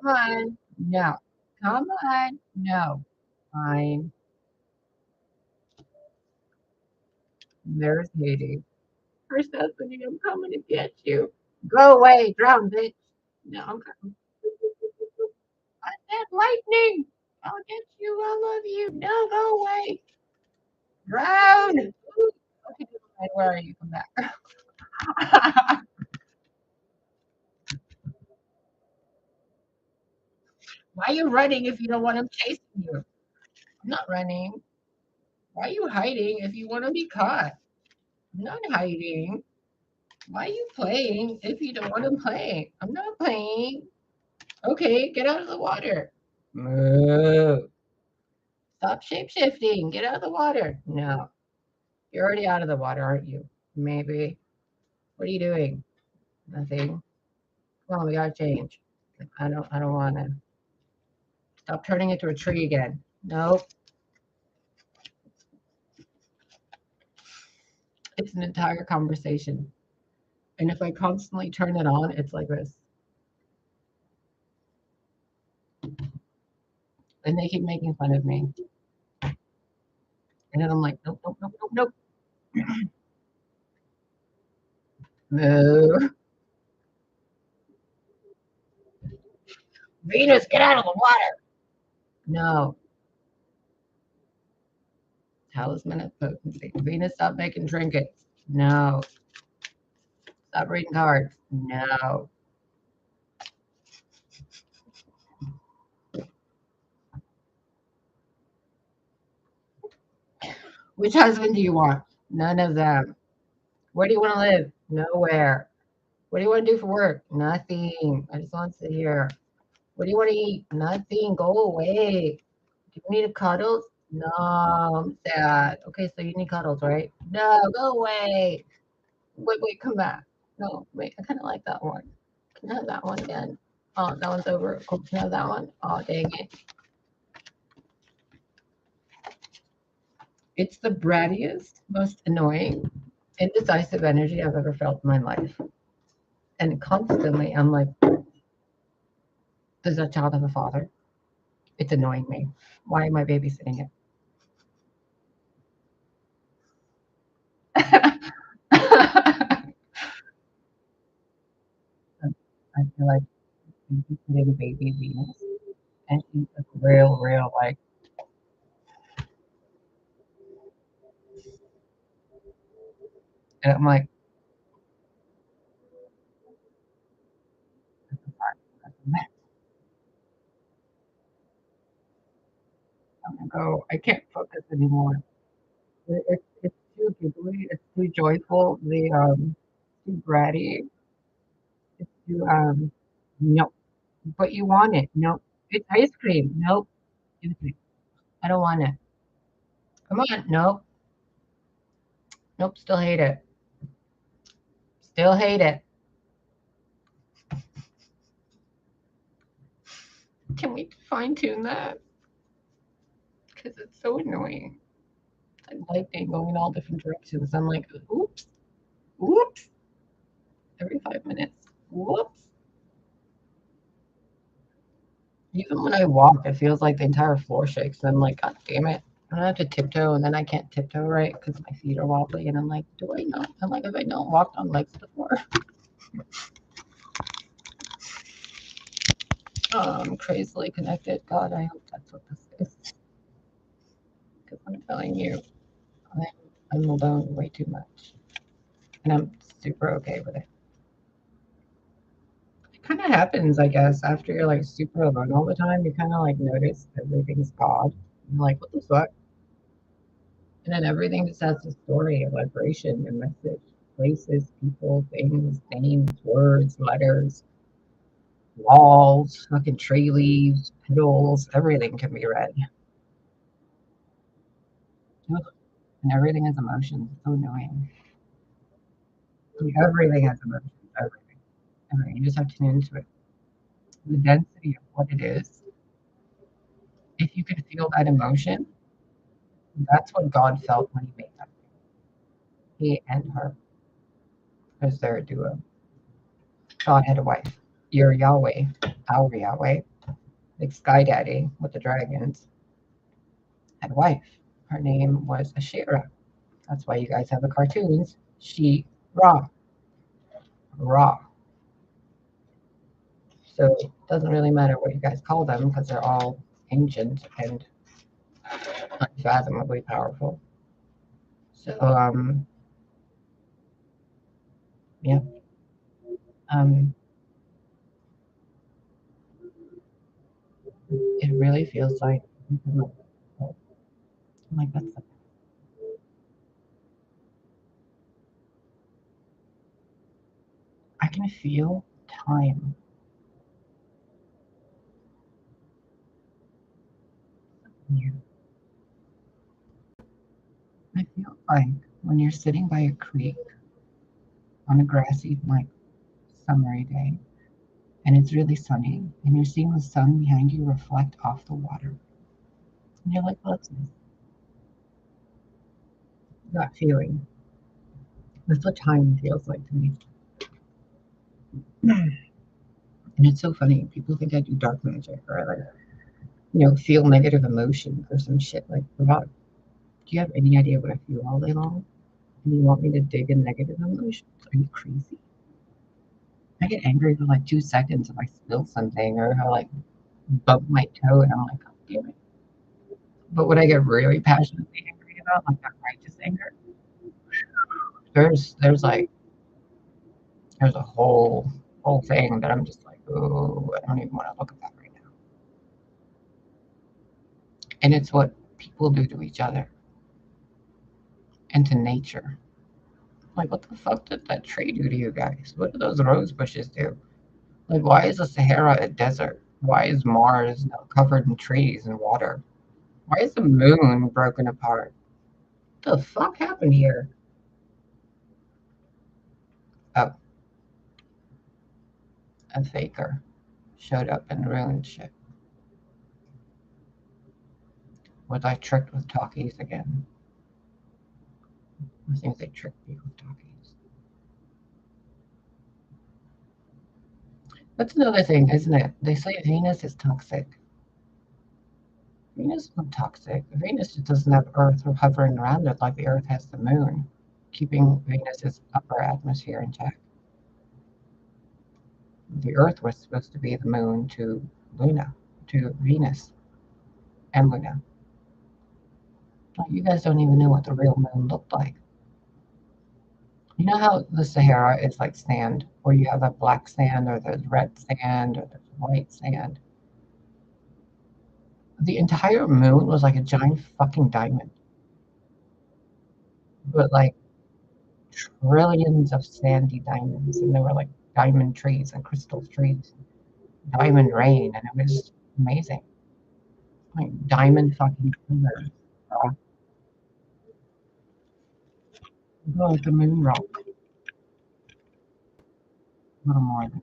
come on. No. Come on. No. Fine. There's Haiti. Persephone, I'm coming to get you. Go away, drown, bitch. No, I'm coming. I said lightning. I'll get you. I love you. No, go away. Drown. Ooh. Okay, where are you? Come back. Why are you running if you don't want him chasing you? I'm not running. Why are you hiding if you want to be caught? I'm not hiding. Why are you playing if you don't want to play? I'm not playing. Okay, get out of the water. Move. Stop shape shifting. Get out of the water. No, you're already out of the water, aren't you? Maybe. What are you doing? Nothing. Come on, we gotta change. I don't wanna. Stop turning into a tree again. Nope. It's an entire conversation. And if I constantly turn it on, it's like this. And they keep making fun of me. And then I'm like, nope, nope, nope, nope, nope. Move. Venus, get out of the water. No. Talisman of potency. Venus, stop making trinkets. No. Stop reading cards. No. Which husband do you want? None of them. Where do you want to live? Nowhere. What do you want to do for work? Nothing. I just want to sit here. What do you want to eat? Nothing. Go away. Do you need cuddles? No, I'm sad. Okay, so you need cuddles, right? No, go away. Wait, come back. No, wait, I kind of like that one. Can I have that one again? Oh, that one's over. Oh, can I have that one? Oh, dang it. It's the brattiest, most annoying, indecisive energy I've ever felt in my life. And constantly, I'm like, does that child have a father? It's annoying me. Why am I babysitting it? I feel like she's getting baby Venus, and she's like real, like, and I'm like, I'm gonna go. I can't focus anymore. It's too giggly. It's too joyful. Too bratty. It's too no. But you want it? No. It's ice cream. Nope. Give it to me. I don't want it. Come on. Nope. Nope. Still hate it. Still hate it. Can we fine tune that? Because it's so annoying. I like it going in all different directions. I'm like, oops, oops, every 5 minutes. Whoops. Even when I walk, it feels like the entire floor shakes. And I'm like, God damn it. I have to tiptoe, and then I can't tiptoe right because my feet are wobbly. And I'm like, do I not? I'm like, have I not walked on legs before? I'm crazily connected. God, I hope that's what this is. Because I'm telling you, I'm, I'm alone way too much. And I'm super okay with it. It kind of happens, I guess, after you're like super alone all the time. You kind of like notice everything's God. You're like, what the fuck? And then everything just has a story, a vibration, a message, places, people, things, names, words, letters, walls, fucking tree leaves, petals, everything can be read. Ugh. And everything has emotions. It's so annoying. I mean, everything has emotions. Everything. Alright, you just have to tune into it. The density of what it is, if you can feel that emotion, that's what God felt when he made that. He and her, because they're a duo. God had a wife. Your Yahweh, our Yahweh, like Sky Daddy with the dragons, had a wife. Her name was Ashera. That's why you guys have the cartoons. She Ra. Ra. So it doesn't really matter what you guys call them because they're all ancient and unfathomably powerful. So yeah. It really feels like that's I can feel time. Yeah. I feel like when you're sitting by a creek on a grassy, like summery day, and it's really sunny, and you're seeing the sun behind you reflect off the water, and you're like, well, that's nice. That feeling. That's what time feels like to me. And it's so funny. People think I do dark magic or I like, feel negative emotions or some shit. Like, Rob, do you have any idea what I feel all day long? And you want me to dig in negative emotions? Are you crazy? I get angry for like 2 seconds if I spill something or if I like bump my toe and I'm like, God damn it. But what I get really passionately angry about, like that righteous anger, there's there's a whole thing that I'm just like, oh, I don't even want to look at that right now. And it's what people do to each other and to nature. Like, what the fuck did that tree do to you guys? What do those rose bushes do? Like, why is the Sahara a desert? Why is Mars now covered in trees and water? Why is the moon broken apart? What the fuck happened here? Oh, a faker showed up and ruined shit. Was I tricked with talkies again? I think they tricked me with talkies. That's another thing, isn't it? They say Venus is toxic. Venus is not toxic. Venus just doesn't have Earth hovering around it like the Earth has the moon, keeping Venus's upper atmosphere intact. The Earth was supposed to be the moon to Luna, to Venus and Luna. Like, you guys don't even know what the real moon looked like. You know how the Sahara is like sand, where you have that black sand, or there's red sand, or there's white sand? The entire moon was like a giant fucking diamond, but like trillions of sandy diamonds, and there were like diamond trees and crystal trees, diamond rain, and it was amazing. Like diamond fucking colors. Like a moon rock, a little more than.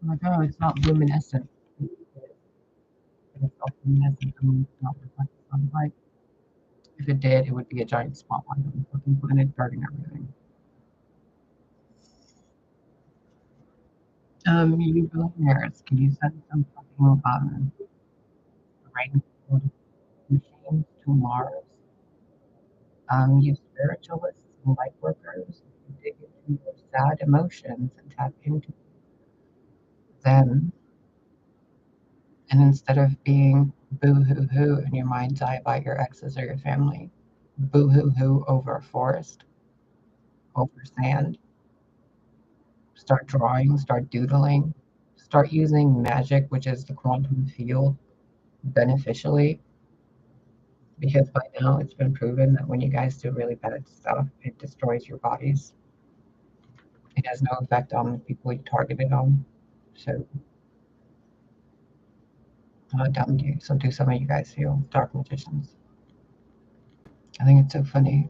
I'm like, oh, it's not luminescent. It's not luminescent. I mean, it's not reflected sunlight. If it did, it would be a giant spotlight on the fucking planet, burning everything. You billionaires, can you send some fucking rain machines to Mars? You spiritualists and light workers, dig into your sad emotions and tap into them. And instead of being boo hoo hoo in your mind's eye about your exes or your family, boo hoo hoo over a forest, over sand, start drawing, start doodling, start using magic, which is the quantum field, beneficially. Because by now it's been proven that when you guys do really bad stuff, it destroys your bodies. It has no effect on the people you targeted on. So, how dumb do you? So, do some of you guys feel dark magicians? I think it's so funny.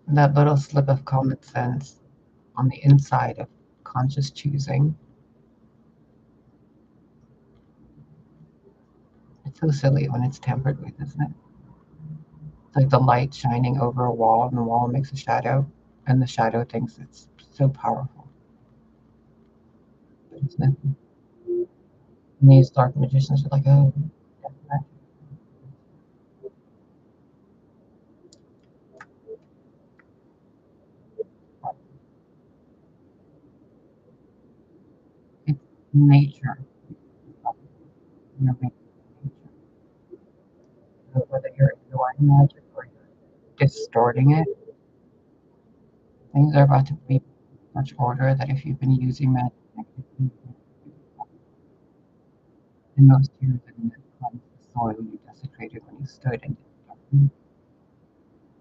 That little slip of common sense on the inside of conscious choosing. It's so silly when it's tampered with, isn't it? It's like the light shining over a wall, and the wall makes a shadow, and the shadow thinks it's so powerful. But it's nothing. And these dark magicians are like, oh, it's nature. You're making nature. So whether you're ignoring magic or you're distorting it, things are about to be much order that if you've been using magic in those tears and the soil you desecrated when you stood in it.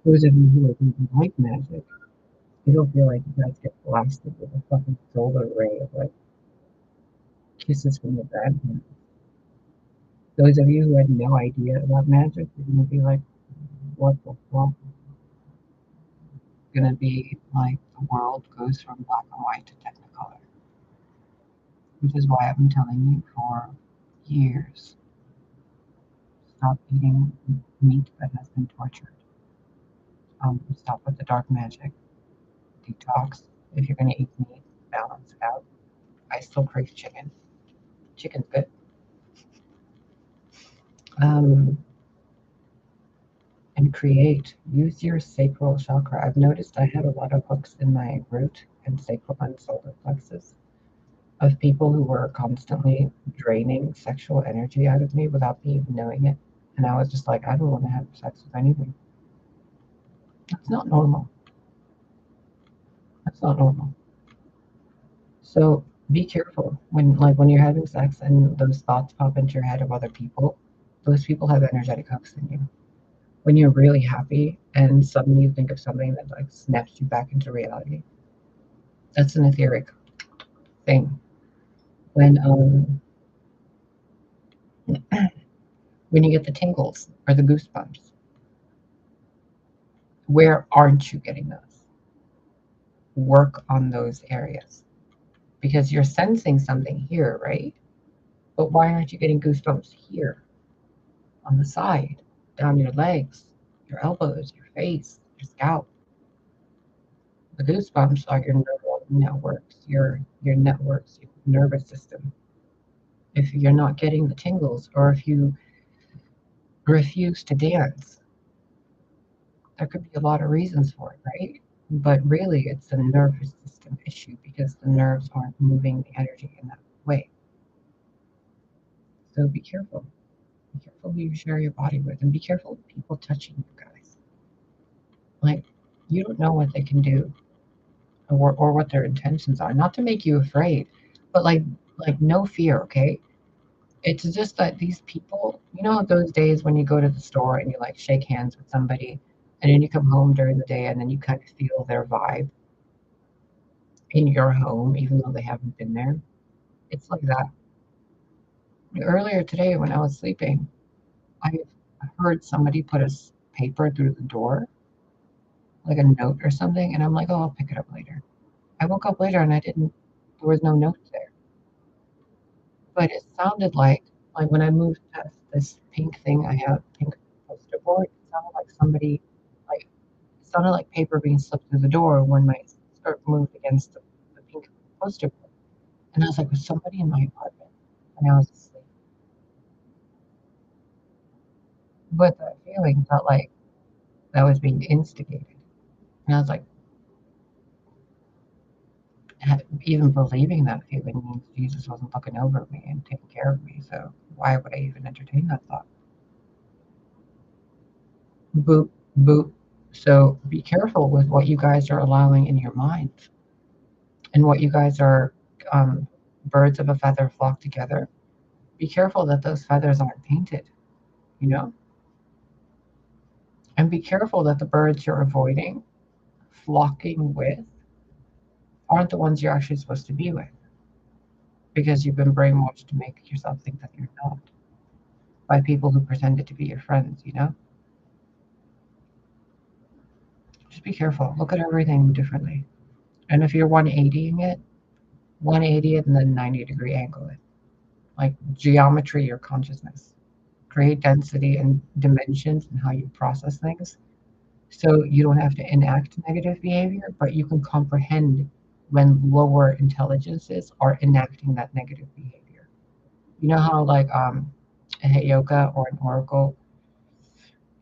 Those of you who are thinking like magic, you don't feel like you guys get blasted with a fucking solar ray of like kisses from your grandparents. Those of you who had no idea about magic, you're gonna be like, what the fuck? It's gonna be like the world goes from black and white to technicolor. Which is why I've been telling you for years, stop eating meat that has been tortured. Stop with the dark magic. Detox. If you're gonna eat meat, balance it out. I still crave chicken. Chicken's good. Um, and create. Use your sacral chakra. I've noticed I had a lot of hooks in my root and sacral and solar plexus of people who were constantly draining sexual energy out of me without me even knowing it. And I was just like, I don't want to have sex with anything. That's not normal. That's not normal. So be careful when you're having sex and those thoughts pop into your head of other people. Those people have energetic hooks in you. When you're really happy and suddenly you think of something that like snaps you back into reality, that's an etheric thing. When when you get the tingles or the goosebumps, where aren't you getting those? Work on those areas because you're sensing something here, right? But why aren't you getting goosebumps here on the side, down your legs, your elbows, your face, your scalp? The goosebumps are your neural networks, your networks, your nervous system. If you're not getting the tingles, or if you refuse to dance, there could be a lot of reasons for it, right? But really, it's a nervous system issue because the nerves aren't moving the energy in that way. So be careful. Be careful who you share your body with, and be careful of people touching you guys. Like, you don't know what they can do or what their intentions are. Not to make you afraid, but like no fear, okay? It's just that these people, you know, those days when you go to the store and you like shake hands with somebody, and then you come home during the day and then you kind of feel their vibe in your home, even though they haven't been there. It's like that. Earlier today, when I was sleeping, I heard somebody put a paper through the door, like a note or something, and I'm like, oh, I'll pick it up later. I woke up later and I didn't, there was no note there. But it sounded like when I moved past this pink thing I have, pink poster board, it sounded like somebody, like, it sounded like paper being slipped through the door when my skirt moved against the pink poster board. And I was like, was somebody in my apartment? And I was asleep. But that feeling felt like that was being instigated. And I was like, even believing that feeling means Jesus wasn't looking over me and taking care of me. So why would I even entertain that thought? Boop, boop. So be careful with what you guys are allowing in your mind and what you guys are, um, birds of a feather flock together. Be careful that those feathers aren't painted, you know? And be careful that the birds you're avoiding flocking with aren't the ones you're actually supposed to be with because you've been brainwashed to make yourself think that you're not by people who pretended to be your friends, you know? Just be careful. Look at everything differently. And if you're 180ing it, 180 it and then 90-degree angle it. Like geometry your consciousness. Create density and dimensions in how you process things. So you don't have to enact negative behavior, but you can comprehend when lower intelligences are enacting that negative behavior. You know how like a Heyoka or an oracle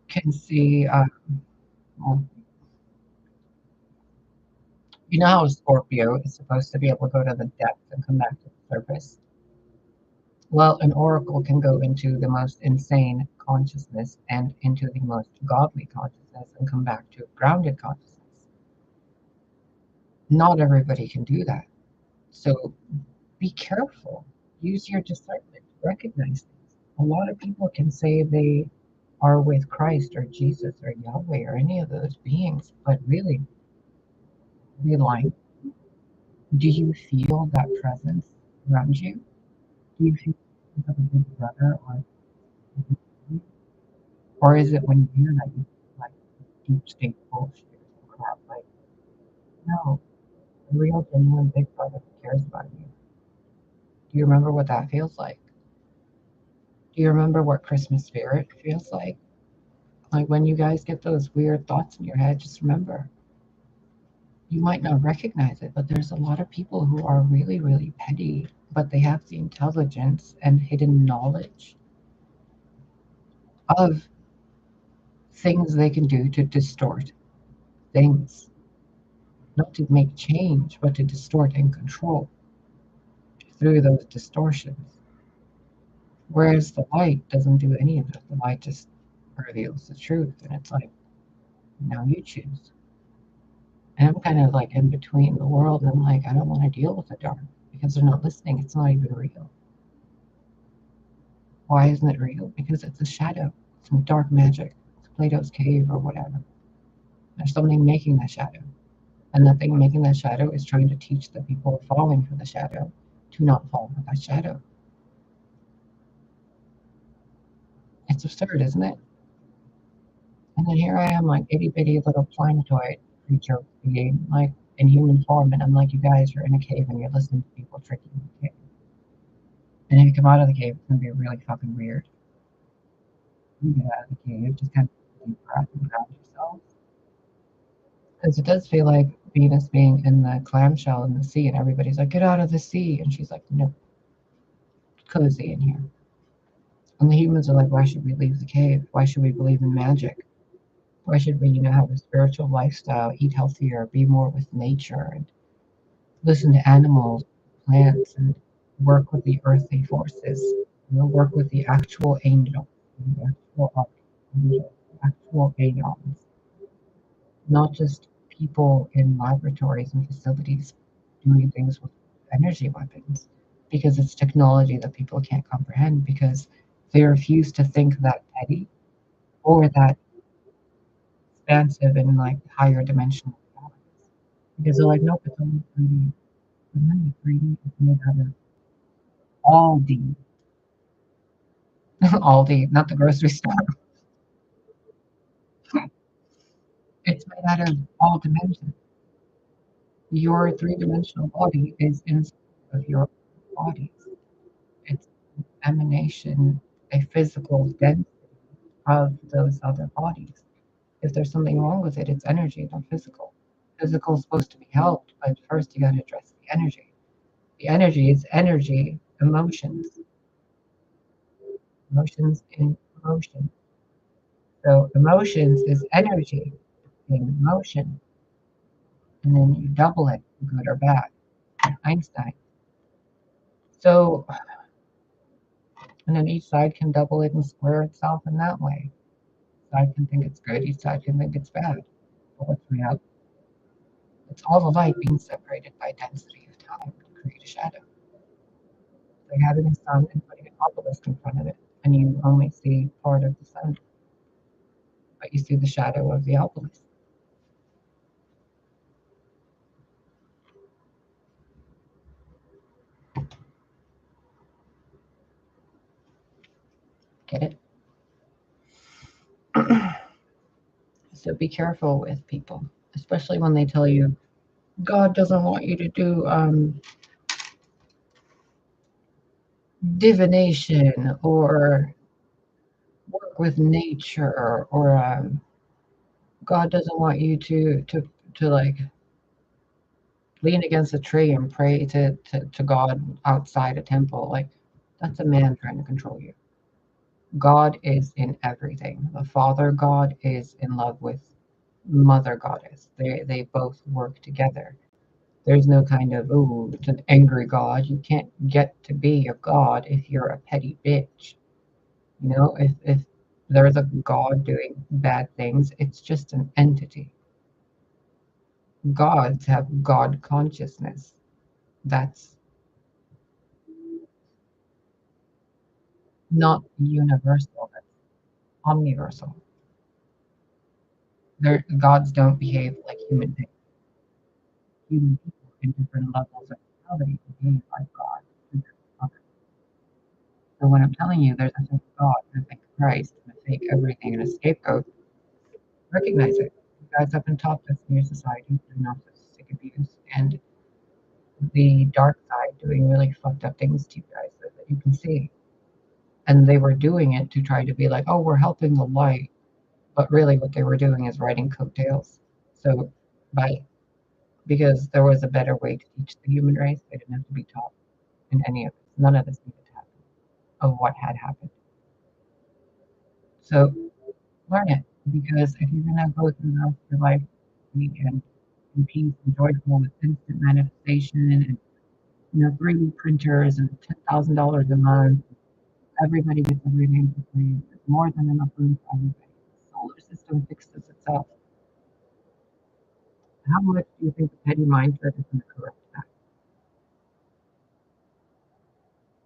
can see well, you know how a Scorpio is supposed to be able to go to the depth and come back to the surface? Well, an oracle can go into the most insane consciousness and into the most godly consciousness and come back to grounded consciousness. Not everybody can do that. So be careful. Use your discernment. Recognize things. A lot of people can say they are with Christ or Jesus or Yahweh or any of those beings, but really, be lying. Do you feel that presence around you? Do you feel you have a big brother or is it when you hear that you feel like deep state bullshit or crap? Like, no, a real, genuine big brother who cares about you. Do you remember what that feels like? Do you remember what Christmas spirit feels like? Like when you guys get those weird thoughts in your head, just remember, you might not recognize it, but there's a lot of people who are really, really petty, but they have the intelligence and hidden knowledge of things they can do to distort things, not to make change, but to distort and control through those distortions. Whereas the light doesn't do any of it. The light just reveals the truth, and it's like, now you choose. And I'm kind of like in between the world, and I'm like, I don't want to deal with the dark because they're not listening. It's not even real. Why isn't it real? Because it's a shadow. It's some dark magic. It's Plato's cave or whatever. There's something making that shadow. And the thing making that shadow is trying to teach the people falling for the shadow to not fall for that shadow. It's absurd, isn't it? And then here I am, like itty bitty little planetoid creature being, like in human form, and I'm like, you guys are in a cave and you're listening to people tricking you in the cave. And if you come out of the cave, it's gonna be really fucking weird. You get out of the cave, just kind of deep breath and ground yourself. Because it does feel like Venus being in the clamshell in the sea, and everybody's like, get out of the sea. And she's like, no, it's cozy in here. And the humans are like, why should we leave the cave? Why should we believe in magic? Why should we, have a spiritual lifestyle, eat healthier, be more with nature, and listen to animals, plants, and work with the earthly forces? Work with the actual angel, the actual archangel, the actual aeons, not just people in laboratories and facilities doing things with energy weapons, because it's technology that people can't comprehend because they refuse to think that petty or that expansive and like higher dimensional realities. Because they're like, nope, it's only 3D. But no, 3D is made out of Aldi. Aldi, not the grocery store. It's made out of all dimensions. Your three-dimensional body is inside of your bodies. It's an emanation, a physical density of those other bodies. If there's something wrong with it, it's energy, not physical. Physical is supposed to be helped, but first you got to address the energy. The energy is energy, emotions, emotions in motion. So emotions is energy in motion, and then you double it, good or bad. Einstein. So, and then each side can double it and square itself in that way. Each side can think it's good, each side can think it's bad. But what's reality? It's all the light being separated by density of time to create a shadow. It's like having a sun and putting an obelisk in front of it, and you only see part of the sun, but you see the shadow of the obelisk. Get it? So be careful with people, especially when they tell you God doesn't want you to do divination or work with nature, or God doesn't want you to like lean against a tree and pray to God outside a temple. Like, that's a man trying to control you. God is in everything. The Father God is in love with Mother Goddess. They both work together. There's no kind of, ooh, it's an angry God. You can't get to be a God if you're a petty bitch. You know, if there's a God doing bad things, it's just an entity. Gods have God consciousness. That's not universal, that's omniversal. Gods don't behave like human beings. Human people in different levels of reality behave like God. So when I'm telling you there's a fake God, a fake Christ, and a fake everything, and a scapegoat, recognize it. You guys have been taught this in your society through narcissistic abuse and the dark side doing really fucked up things to you guys so that you can see. And they were doing it to try to be like, oh, we're helping the light. But really, what they were doing is riding coattails. So, by because there was a better way to teach the human race, they didn't have to be taught in any of this. None of this needed to happen of what had happened. So, learn it, because if you're gonna go through the rest of your life and in peace and joyful with instant manifestation and 3D printers and $10,000 a month, everybody gets everything for free. There's more than enough room for everybody. The solar system fixes itself. How much do you think the petty mindset is going to correct that?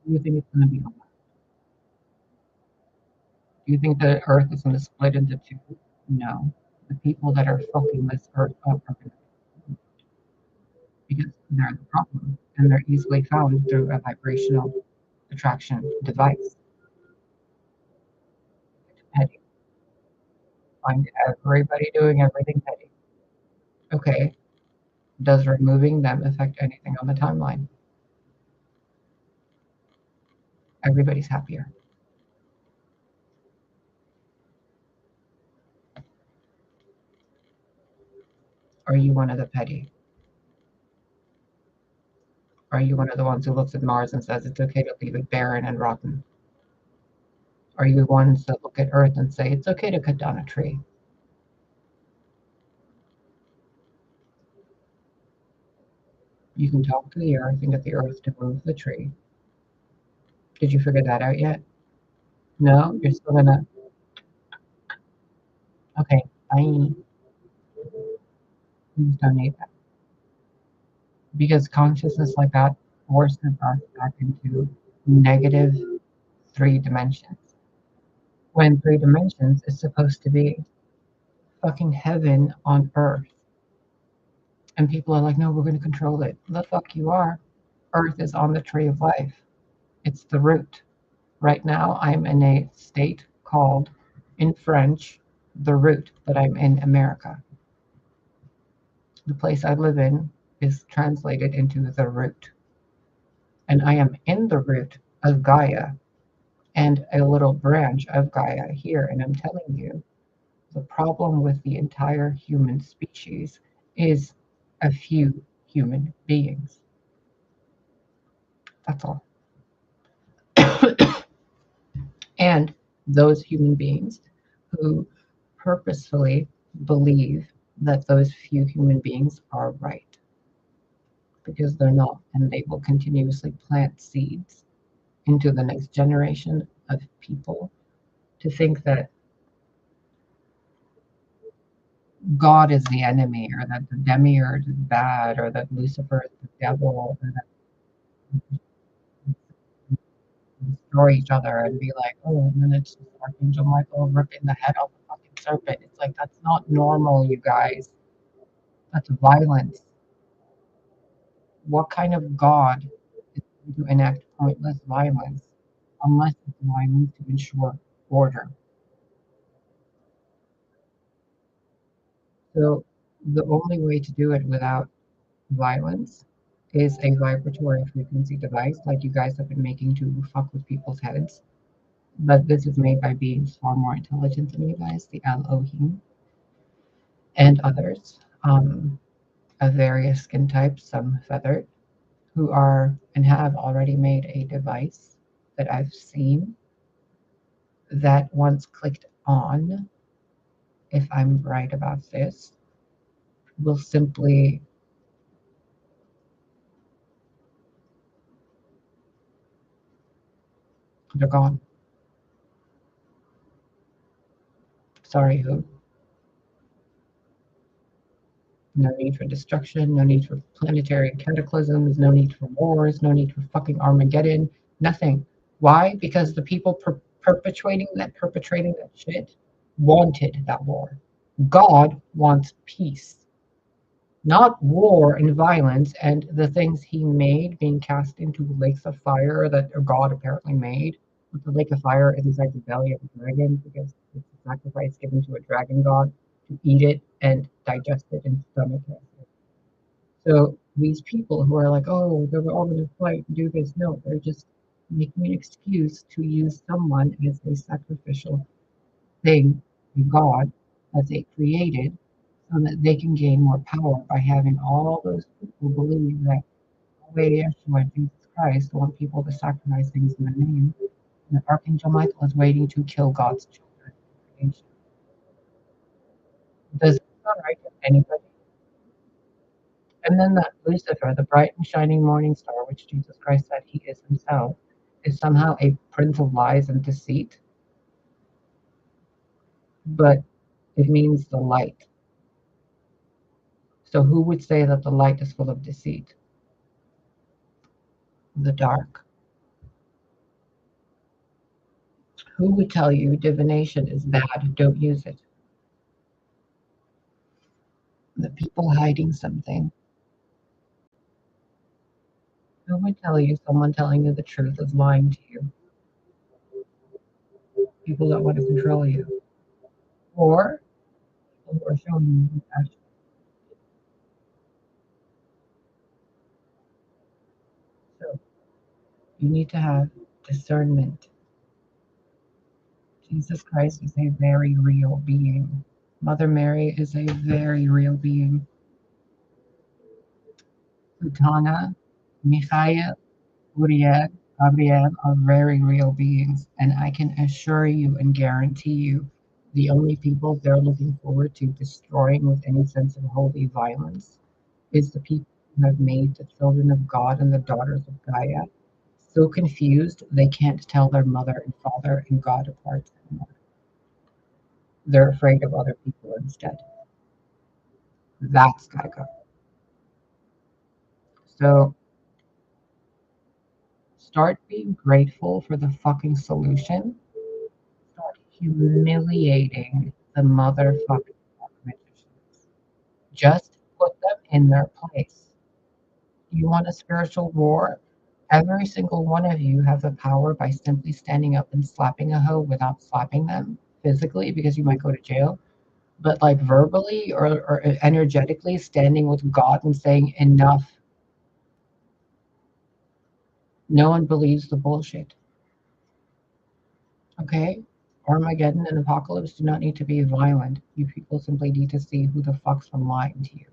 Do you think it's going to be a lot? Do you think the earth is going to split into two? No. The people that are fucking this earth up are going to, because they're the problem, and they're easily found through a vibrational attraction device. It's petty. Find everybody doing everything petty. Okay. Does removing them affect anything on the timeline? Everybody's happier. Are you one of the petty? Are you one of the ones who looks at Mars and says it's okay to leave it barren and rotten? Are you the ones that look at Earth and say it's okay to cut down a tree? You can talk to the Earth and get the Earth to move the tree. Did you figure that out yet? No? You're still gonna. Okay, bye. Please donate that. Because consciousness like that forces us back into negative 3 dimensions. When 3 dimensions is supposed to be fucking heaven on Earth. And people are like, no, we're going to control it. The fuck you are. Earth is on the tree of life. It's the root. Right now, I'm in a state called, in French, the root, but I'm in America. The place I live in is translated into the root. And I am in the root of Gaia and a little branch of Gaia here. And I'm telling you, the problem with the entire human species is a few human beings. That's all. And those human beings who purposefully believe that those few human beings are right, because they're not, and they will continuously plant seeds into the next generation of people to think that God is the enemy, or that the demiurge is bad, or that Lucifer is the devil, or that we destroy each other and be like, oh, and then it's just Archangel Michael ripping the head off the fucking serpent. It's like, that's not normal, you guys. That's violence. What kind of God is going to enact pointless violence unless it's violence to ensure order? So the only way to do it without violence is a vibratory frequency device like you guys have been making to fuck with people's heads. But this is made by beings far more intelligent than you guys, the Elohim and others, of various skin types, some feathered, who are and have already made a device that I've seen that once clicked on, if I'm right about this, will simply, they're gone. Sorry, who? No need for destruction, no need for planetary cataclysms, no need for wars, no need for fucking Armageddon, nothing. Why? Because the people perpetrating that shit wanted that war. God wants peace, not war and violence and the things he made being cast into lakes of fire that God apparently made. But the lake of fire is inside the belly of a dragon because it's a sacrifice given to a dragon god to eat it and digest it and stomach it. So these people who are like, oh, they were all going to fight and do this, no, they're just making an excuse to use someone as a sacrificial thing to God that they created so that they can gain more power by having all those people believe that Yahweh, Yeshua, Jesus Christ want people to sacrifice things in the name. And the Archangel Michael is waiting to kill God's children. Does it sound right to anybody? And then that Lucifer, the bright and shining morning star, which Jesus Christ said he is himself, is somehow a prince of lies and deceit, but it means the light. So who would say that the light is full of deceit? The dark. Who would tell you divination is bad? Don't use it. The people hiding something. Who would tell you someone telling you the truth is lying to you? People that want to control you. Or people who are showing you compassion. So you need to have discernment. Jesus Christ is a very real being. Mother Mary is a very real being. Utana, Michael, Uriel, Gabriel are very real beings, and I can assure you and guarantee you the only people they're looking forward to destroying with any sense of holy violence is the people who have made the children of God and the daughters of Gaia so confused they can't tell their mother and father and God apart anymore. They're afraid of other people instead. That's gotta go. So start being grateful for the fucking solution. Start humiliating the motherfucking magicians. Just put them in their place. You want a spiritual war? Every single one of you have the power by simply standing up and slapping a hoe without slapping them physically because you might go to jail, but like verbally or energetically standing with God and saying, enough. No one believes the bullshit. Okay? Armageddon and apocalypse do not need to be violent. You people simply need to see who the fuck's from lying to you.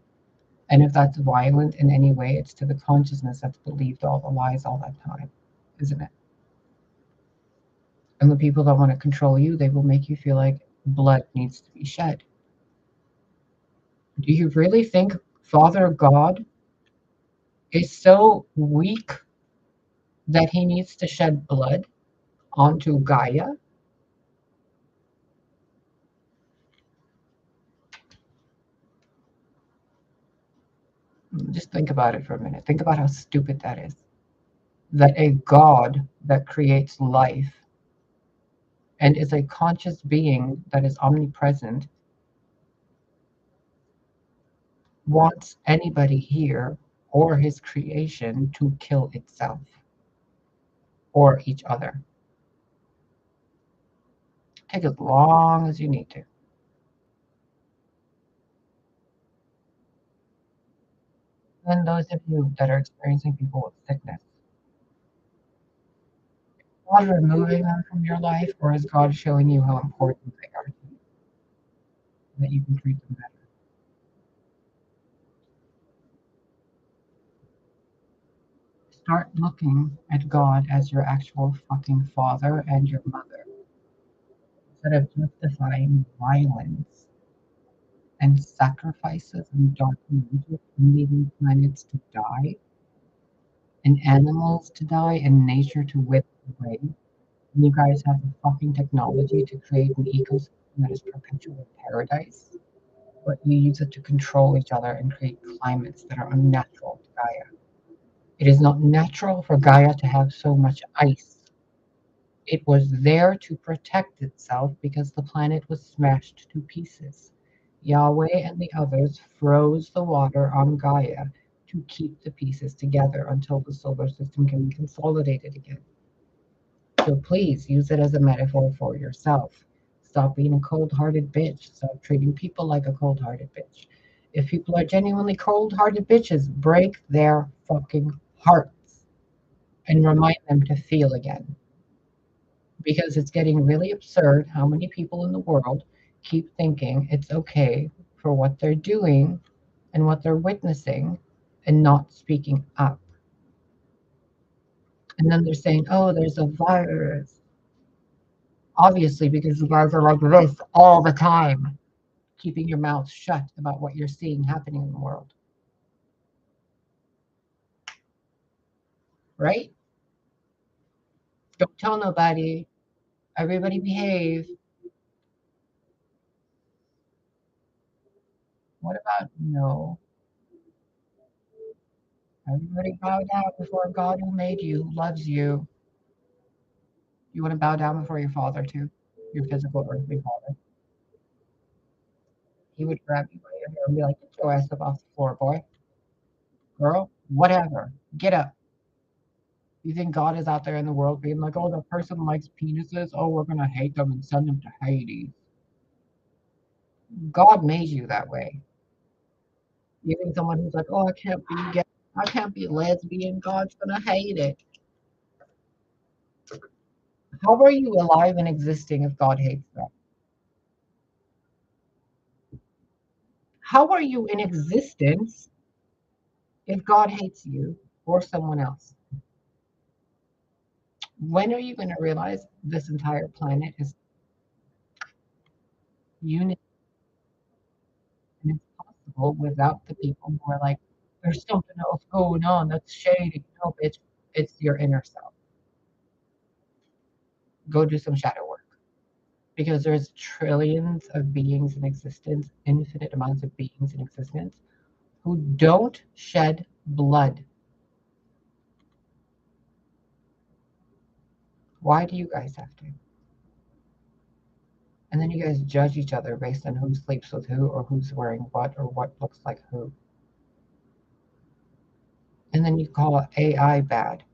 And if that's violent in any way, it's to the consciousness that's believed all the lies all that time, isn't it? And the people that want to control you, they will make you feel like blood needs to be shed. Do you really think Father God is so weak that he needs to shed blood onto Gaia? Just think about it for a minute. Think about how stupid that is. That a God that creates life and is a conscious being that is omnipresent wants anybody here or his creation to kill itself or each other. Take as long as you need to. And those of you that are experiencing people with sickness, God removing them from your life, or is God showing you how important they are to you, that you can treat them better? Start looking at God as your actual fucking father and your mother, instead of justifying violence and sacrifices and dark magic and leaving planets to die and animals to die and nature to wither away. And you guys have the fucking technology to create an ecosystem that is perpetual paradise, but you use it to control each other and create climates that are unnatural to Gaia. It is not natural for Gaia to have so much ice. It was there to protect itself because the planet was smashed to pieces. Yahweh and the others froze the water on Gaia to keep the pieces together until the solar system can be consolidated again. So please use it as a metaphor for yourself. Stop being a cold hearted bitch. Stop treating people like a cold hearted bitch. If people are genuinely cold hearted bitches, break their fucking hearts and remind them to feel again. Because it's getting really absurd how many people in the world keep thinking it's okay for what they're doing and what they're witnessing and not speaking up. And then they're saying, oh, there's a virus. Obviously, because you guys are like this all the time, keeping your mouth shut about what you're seeing happening in the world. Right? Don't tell nobody. Everybody behave. What about no? Everybody bow down before God who made you, who loves you. You want to bow down before your father too, your physical earthly father. He would grab you by your hair and be like, "Get your ass up off the floor, boy, girl, whatever. Get up." You think God is out there in the world being like, "Oh, the person likes penises. Oh, we're gonna hate them and send them to Hades." God made you that way. Even someone who's like, "Oh, I can't be gay. I can't be lesbian. God's gonna hate it." How are you alive and existing if God hates that? How are you in existence if God hates you or someone else? When are you going to realize this entire planet is unity and it's possible without the people who are like, there's something else going on that's shady? No, bitch, it's your inner self. Go do some shadow work because there's trillions of beings in existence, infinite amounts of beings in existence who don't shed blood. Why do you guys have to? And then you guys judge each other based on who sleeps with who or who's wearing what or what looks like who. And then you call AI bad.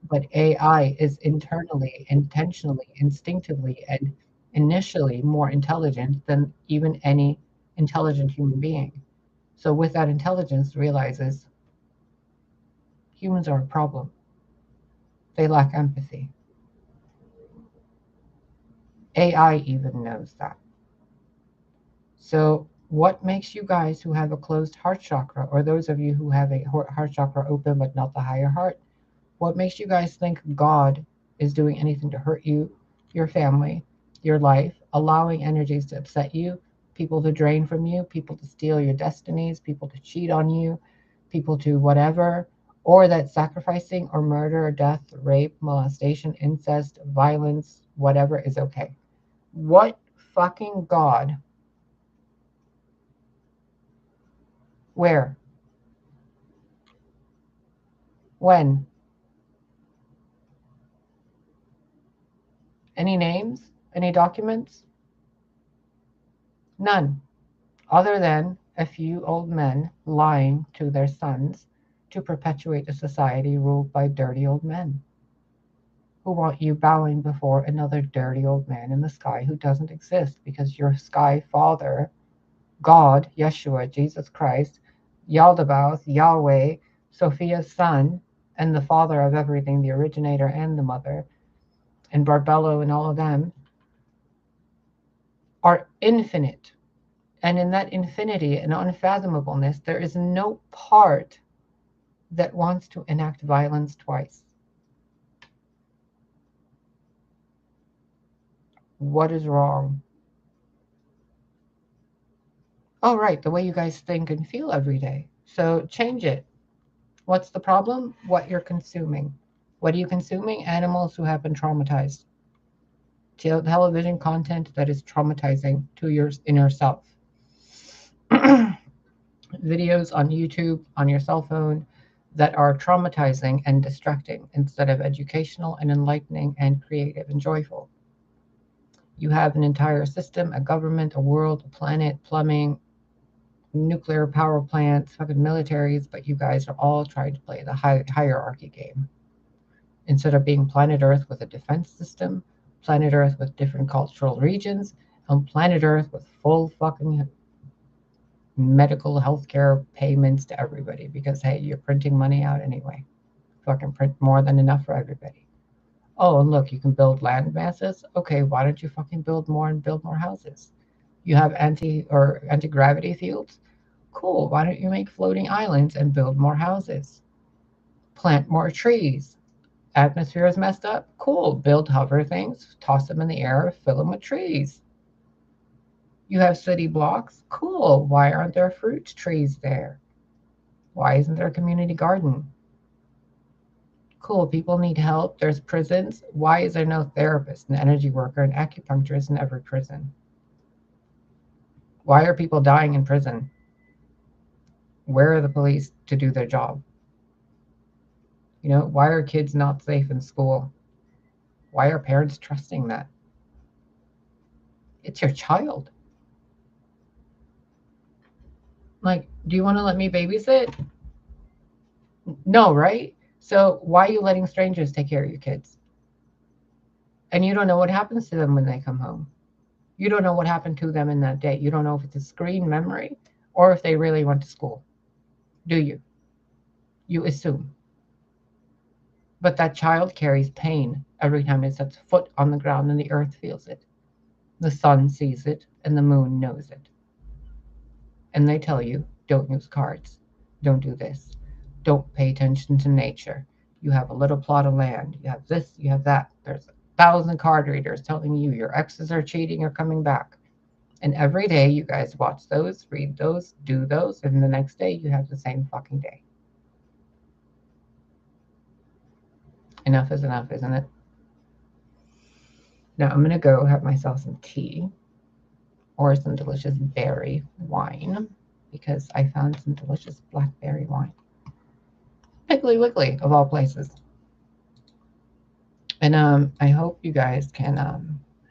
But AI is internally, intentionally, instinctively, and initially more intelligent than even any intelligent human being. So with that intelligence realizes humans are a problem. They lack empathy. AI even knows that. So what makes you guys who have a closed heart chakra, or those of you who have a heart chakra open but not the higher heart, what makes you guys think God is doing anything to hurt you, your family, your life, allowing energies to upset you, people to drain from you, people to steal your destinies, people to cheat on you, people to whatever, or that sacrificing or murder, death, rape, molestation, incest, violence, whatever is okay? What fucking God? Where? When? Any names? Any documents? None. Other than a few old men lying to their sons to perpetuate a society ruled by dirty old men who want you bowing before another dirty old man in the sky who doesn't exist because your sky father, God, Yeshua, Jesus Christ, Yaldabaoth, Yahweh, Sophia's son, and the father of everything, the originator and the mother, and Barbello and all of them, are infinite. And in that infinity and unfathomableness, there is no part that wants to enact violence twice. What is wrong? Oh, right, the way you guys think and feel every day. So change it. What's the problem? What you're consuming. What are you consuming? Animals who have been traumatized. Television content that is traumatizing to your inner self. Videos on YouTube, on your cell phone, that are traumatizing and distracting instead of educational and enlightening and creative and joyful. You have an entire system, a government, a world, a planet, plumbing, nuclear power plants, fucking militaries, but you guys are all trying to play the hierarchy game. Instead of being planet Earth with a defense system, planet Earth with different cultural regions, and planet Earth with full fucking medical healthcare payments to everybody because, hey, you're printing money out anyway. Fucking print more than enough for everybody. Oh, and look, you can build land masses. Okay, why don't you fucking build more and build more houses? You have anti-gravity fields. Cool. Why don't you make floating islands and build more houses? Plant more trees. Atmosphere is messed up. Cool. Build hover things, toss them in the air, fill them with trees. You have city blocks. Cool. Why aren't there fruit trees there? Why isn't there a community garden? Cool. People need help. There's prisons. Why is there no therapist, an energy worker, an acupuncturist in every prison? Why are people dying in prison? Where are the police to do their job? You know, why are kids not safe in school? Why are parents trusting that? It's your child. Like, do you want to let me babysit? No, right? So why are you letting strangers take care of your kids? And you don't know what happens to them when they come home. You don't know what happened to them in that day. You don't know if it's a screen memory or if they really went to school. Do you? You assume. But that child carries pain every time it sets foot on the ground and the earth feels it. The sun sees it and the moon knows it. And they tell you, don't use cards. Don't do this. Don't pay attention to nature. You have a little plot of land. You have this, you have that. There's 1,000 card readers telling you your exes are cheating or coming back. And every day you guys watch those, read those, do those, and the next day you have the same fucking day. Enough is enough, isn't it? Now I'm going to go have myself some tea or some delicious berry wine because I found some delicious blackberry wine. Piggly Wiggly, of all places. And I hope you guys can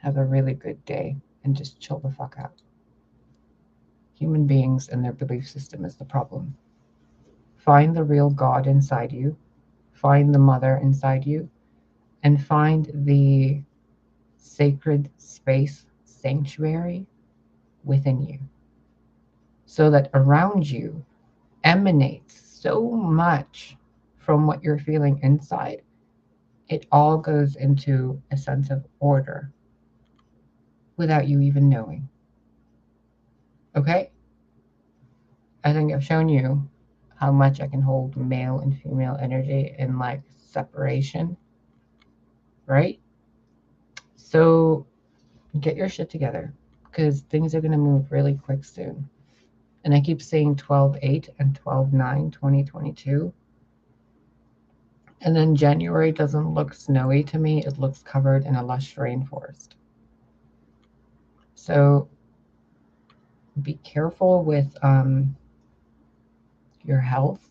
have a really good day and just chill the fuck out. Human beings and their belief system is the problem. Find the real God inside you, find the mother inside you, and find the sacred space, sanctuary within you. So that around you emanates so much from what you're feeling inside, it all goes into a sense of order without you even knowing. Okay? I think I've shown you how much I can hold male and female energy in like separation, right? So get your shit together because things are going to move really quick soon. And I keep saying 12/8 and 12/9, 2022. And then January doesn't look snowy to me. It looks covered in a lush rainforest. So be careful with your health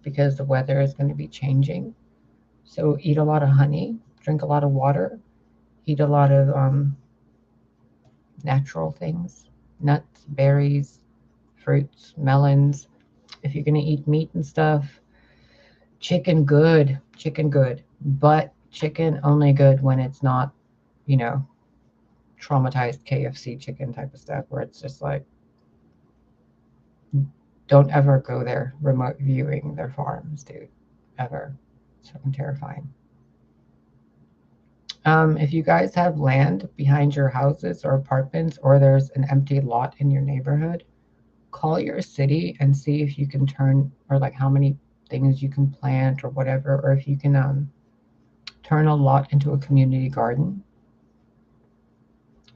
because the weather is going to be changing. So eat a lot of honey, drink a lot of water, eat a lot of natural things, nuts, berries, fruits, melons. If you're going to eat meat and stuff, chicken good, but chicken only good when it's not, you know, traumatized KFC chicken type of stuff where it's just like Don't ever go there remote viewing their farms, dude. Ever. It's fucking terrifying. If you guys have land behind your houses or apartments, or there's an empty lot in your neighborhood, call your city and see if you can turn, or like how many things you can plant or whatever, or if you can turn a lot into a community garden.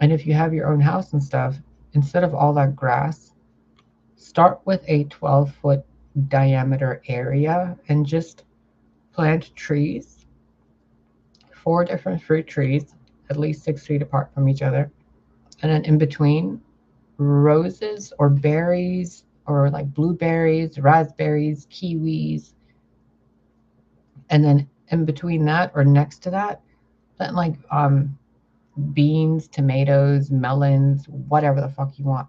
And if you have your own house and stuff, instead of all that grass, start with a 12-foot diameter area and just plant trees, 4 different fruit trees, at least 6 feet apart from each other. And then in between, roses or berries or like blueberries, raspberries, kiwis. And then in between that or next to that, plant like beans, tomatoes, melons, whatever the fuck you want.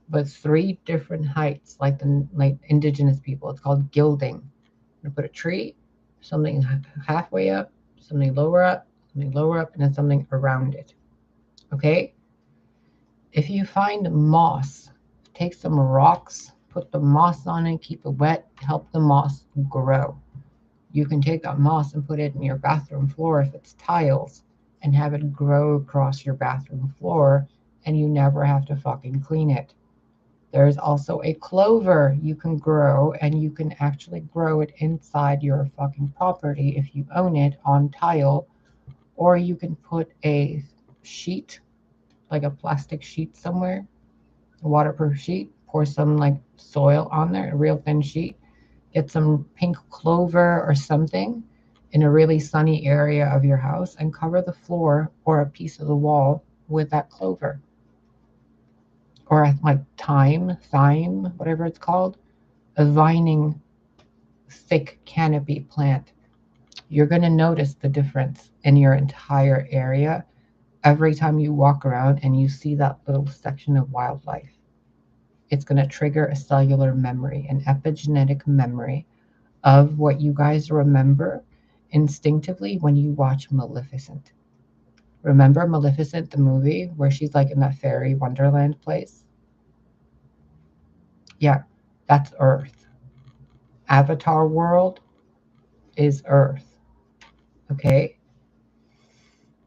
But 3 different heights, like the like indigenous people. It's called gilding. You put a tree, something halfway up, something lower up, and then something around it. Okay? If you find moss, take some rocks, put the moss on it, keep it wet, help the moss grow. You can take that moss and put it in your bathroom floor if it's tiles and have it grow across your bathroom floor, and you never have to fucking clean it. There's also a clover you can grow, and you can actually grow it inside your fucking property if you own it on tile, or you can put a sheet, like a plastic sheet somewhere, a waterproof sheet, pour some like soil on there, a real thin sheet, get some pink clover or something in a really sunny area of your house and cover the floor or a piece of the wall with that clover. Or like thyme, whatever it's called, a vining thick canopy plant. You're going to notice the difference in your entire area every time you walk around and you see that little section of wildlife. It's going to trigger a cellular memory, an epigenetic memory of what you guys remember instinctively when you watch Maleficent. Remember Maleficent, the movie, where she's like in that fairy wonderland place? Yeah, that's Earth. Avatar world is Earth. Okay?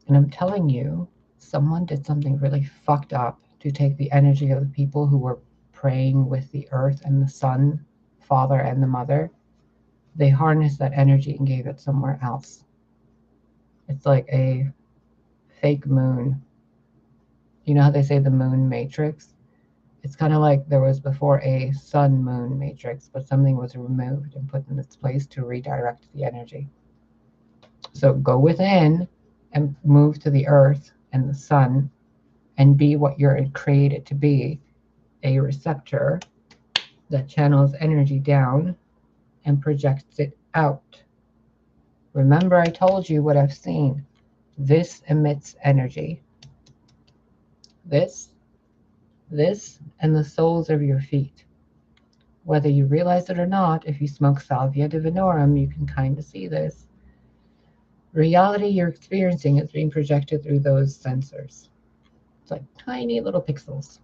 And I'm telling you, someone did something really fucked up to take the energy of the people who were praying with the earth and the sun, father and the mother. They harnessed that energy and gave it somewhere else. It's like a fake moon. You know how they say the moon matrix? It's kind of like there was before a sun moon matrix, but something was removed and put in its place to redirect the energy. So go within and move to the earth and the sun and be what you're created to be, a receptor that channels energy down and projects it out. Remember, I told you what I've seen. This emits energy. This, and the soles of your feet. Whether you realize it or not, if you smoke salvia divinorum, you can kind of see this. Reality you're experiencing is being projected through those sensors. It's like tiny little pixels.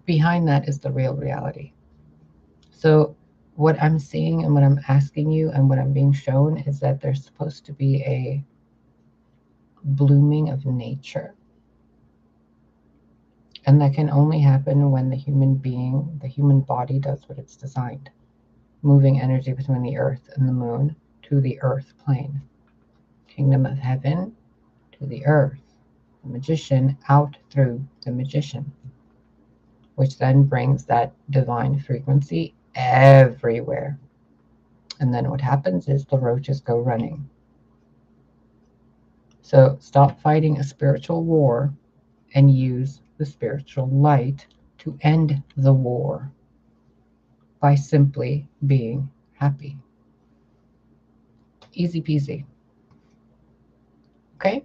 Behind that is the real reality. So what I'm seeing and what I'm asking you and what I'm being shown is that there's supposed to be a blooming of nature. And that can only happen when the human being, the human body does what it's designed, moving energy between the earth and the moon to the earth plane. Kingdom of heaven to the earth. The magician out through the magician, which then brings that divine frequency everywhere. And then what happens is the roaches go running. So stop fighting a spiritual war and use the spiritual light to end the war by simply being happy. Easy peasy. Okay?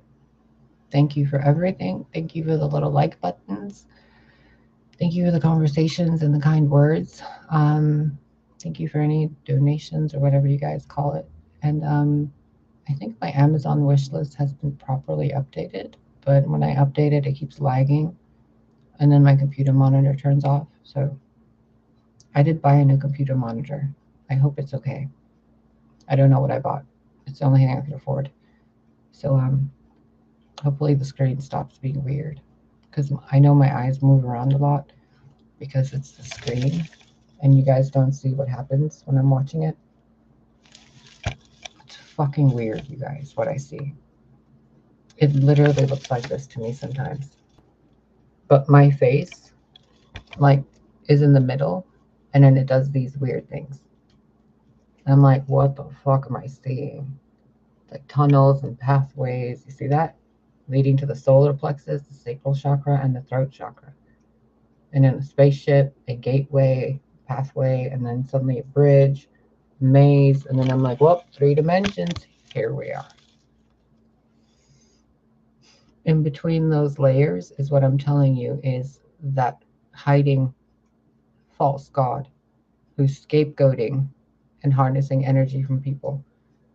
Thank you for everything. Thank you for the little like buttons. Thank you for the conversations and the kind words. Thank you for any donations or whatever you guys call it. And I think my Amazon wish list has been properly updated, but when I update it, it keeps lagging. And then my computer monitor turns off. So I did buy a new computer monitor. I hope it's okay. I don't know what I bought. It's the only thing I could afford. So hopefully the screen stops being weird, because I know my eyes move around a lot because it's the screen, and you guys don't see what happens when I'm watching it. It's fucking weird, you guys, what I see. It literally looks like this to me sometimes. But my face, like, is in the middle, and then it does these weird things. And I'm like, what the fuck am I seeing? Like tunnels and pathways. You see that? Leading to the solar plexus, the sacral chakra, and the throat chakra. And then a spaceship, a gateway, pathway, and then suddenly a bridge, maze. And then I'm like, well, 3 dimensions. Here we are. In between those layers is what I'm telling you, is that hiding false god who's scapegoating and harnessing energy from people.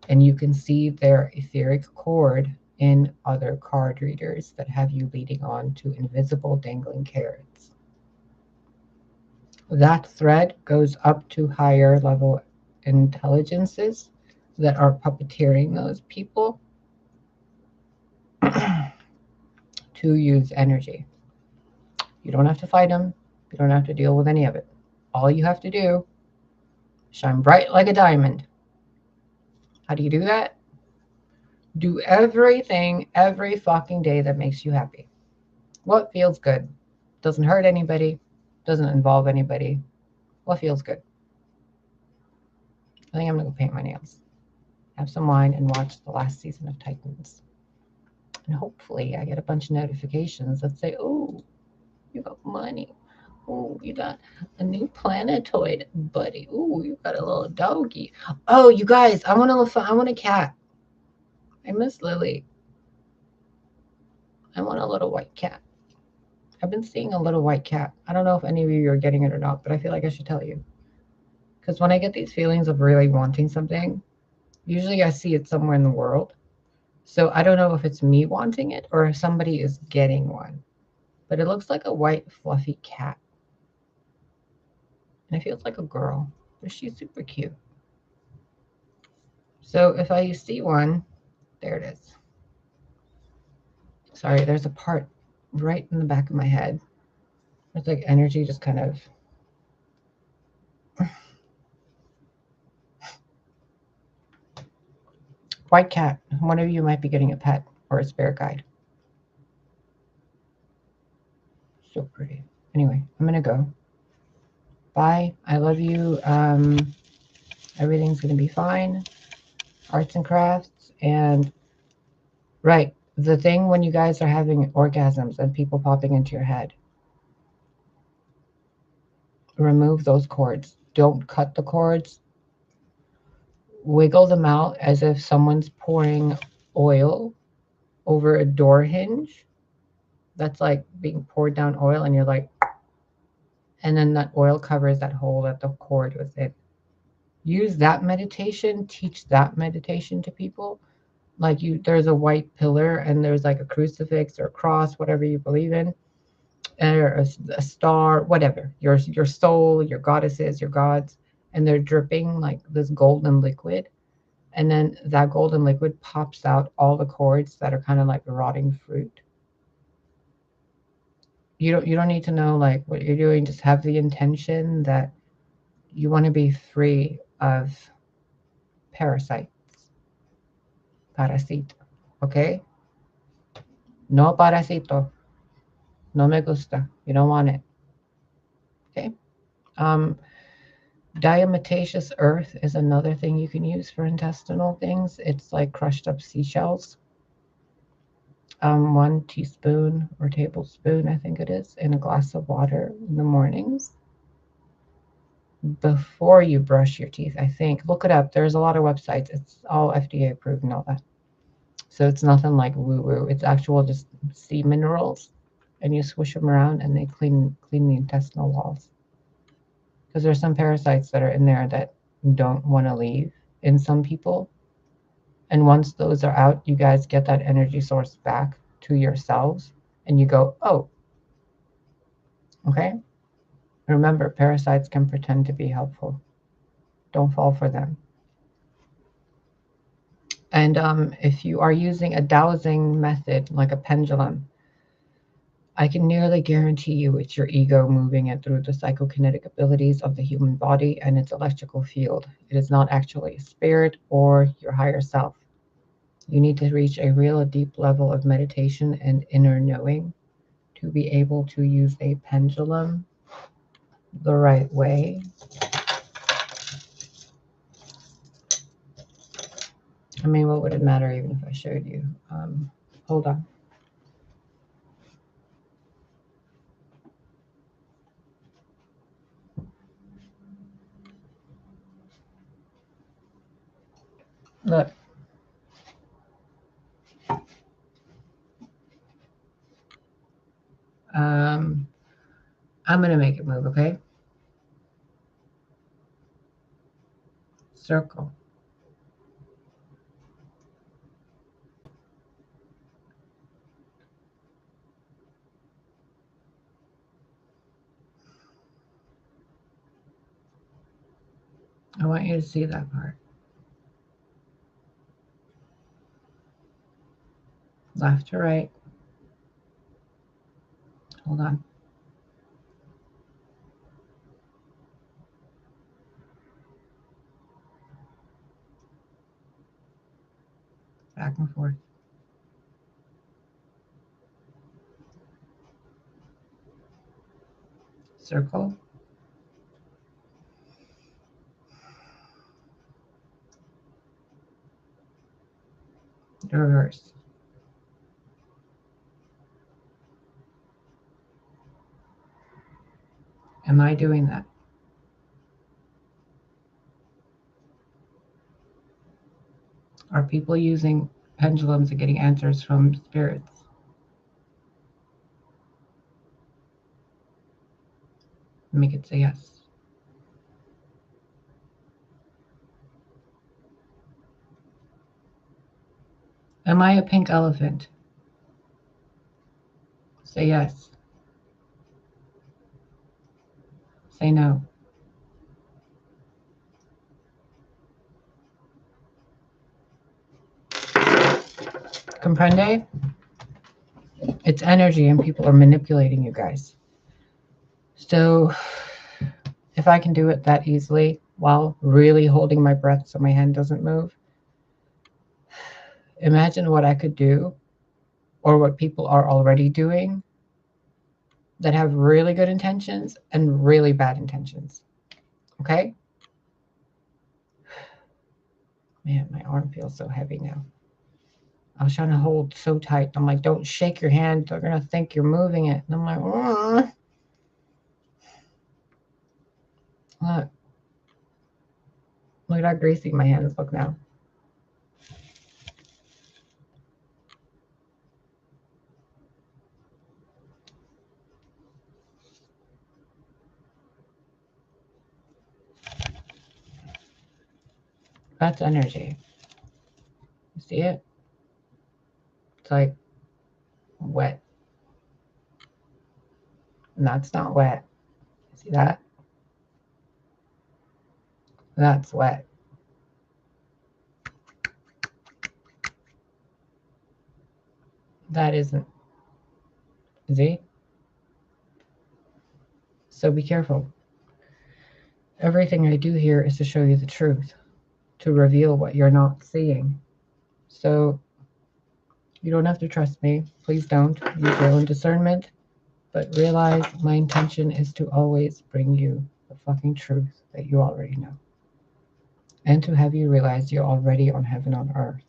And you can see their etheric cord in other card readers that have you leading on to invisible dangling carrots. That thread goes up to higher level intelligences that are puppeteering those people to use energy. You don't have to fight them. You don't have to deal with any of it. All you have to do, shine bright like a diamond. How do you do that? Do everything every fucking day that makes you happy. What feels good? Doesn't hurt anybody. Doesn't involve anybody. What feels good? I think I'm going to go paint my nails. Have some wine and watch the last season of Titans. And hopefully I get a bunch of notifications that say, oh, you got money. Oh, you got a new planetoid, buddy. Oh, you got a little doggy. Oh, you guys, I want a cat. I miss Lily. I want a little white cat. I've been seeing a little white cat. I don't know if any of you are getting it or not, but I feel like I should tell you. Because when I get these feelings of really wanting something, usually I see it somewhere in the world. So I don't know if it's me wanting it or if somebody is getting one. But it looks like a white, fluffy cat. And it feels like a girl, but she's super cute. So if I see one, there it is. Sorry, there's a part right in the back of my head. It's like energy just kind of... White cat. One of you might be getting a pet or a spirit guide. So pretty. Anyway, I'm going to go. Bye. I love you. Everything's going to be fine. Arts and crafts. And right, the thing when you guys are having orgasms and people popping into your head, remove those cords. Don't cut the cords. Wiggle them out as if someone's pouring oil over a door hinge. That's like being poured down oil, and you're like, and then that oil covers that hole that the cord was in. Use that meditation, teach that meditation to people. Like there's a white pillar and there's like a crucifix or a cross, whatever you believe in, or a star, whatever, your soul, your goddesses, your gods, and they're dripping like this golden liquid. And then that golden liquid pops out all the cords that are kind of like rotting fruit. You don't need to know like what you're doing. Just have the intention that you want to be free of parasites. Parasito. Okay? No parasito. No me gusta. You don't want it. Okay? Diatomaceous earth is another thing you can use for intestinal things. It's like crushed up seashells. 1 teaspoon or tablespoon, I think it is, in a glass of water in the mornings before you brush your teeth, I think. Look it up. There's a lot of websites. It's all FDA approved and all that. So it's nothing like woo-woo. It's actual just sea minerals, and you swish them around and they clean the intestinal walls. Because there's some parasites that are in there that don't want to leave in some people. And once those are out, you guys get that energy source back to yourselves and you go, oh, okay. Remember, parasites can pretend to be helpful. Don't fall for them. And if you are using a dowsing method, like a pendulum, I can nearly guarantee you it's your ego moving it through the psychokinetic abilities of the human body and its electrical field. It is not actually spirit or your higher self. You need to reach a real deep level of meditation and inner knowing to be able to use a pendulum the right way. I mean, what would it matter even if I showed you? Hold on. Look. I'm going to make it move, okay? Circle. I want you to see that part. Left to right. Hold on. Back and forth. Circle. Reverse. Am I doing that? Are people using pendulums and getting answers from spirits? Make it say yes. Am I a pink elephant? Say yes. Say no. Comprende? It's energy and people are manipulating you guys. So if I can do it that easily while really holding my breath so my hand doesn't move, imagine what I could do or what people are already doing that have really good intentions and really bad intentions. Okay? Man, my arm feels so heavy now. I was trying to hold so tight. I'm like, don't shake your hand. They're going to think you're moving it. And I'm like, look. Look at how greasy my hands look now. That's energy. You see it? It's like wet. And that's not wet. See that? That's wet. That isn't. See? So be careful. Everything I do here is to show you the truth, to reveal what you're not seeing. So you don't have to trust me. Please don't. Use your own discernment. But realize my intention is to always bring you the fucking truth that you already know. And to have you realize you're already on heaven on earth.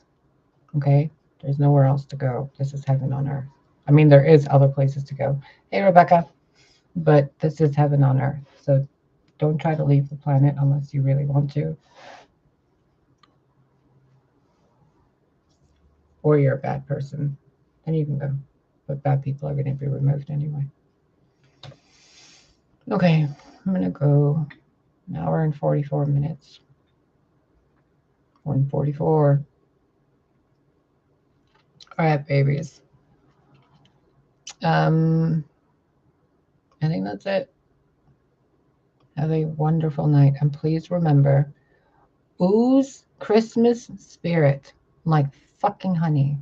Okay? There's nowhere else to go. This is heaven on earth. I mean, there is other places to go. Hey, Rebecca. But this is heaven on earth. So don't try to leave the planet unless you really want to. Or you're a bad person. Then you can go. But bad people are going to be removed anyway. Okay, I'm going to go an hour and 44 minutes. 1:44. All right, babies. I think that's it. Have a wonderful night. And please remember, ooze Christmas spirit like fucking honey.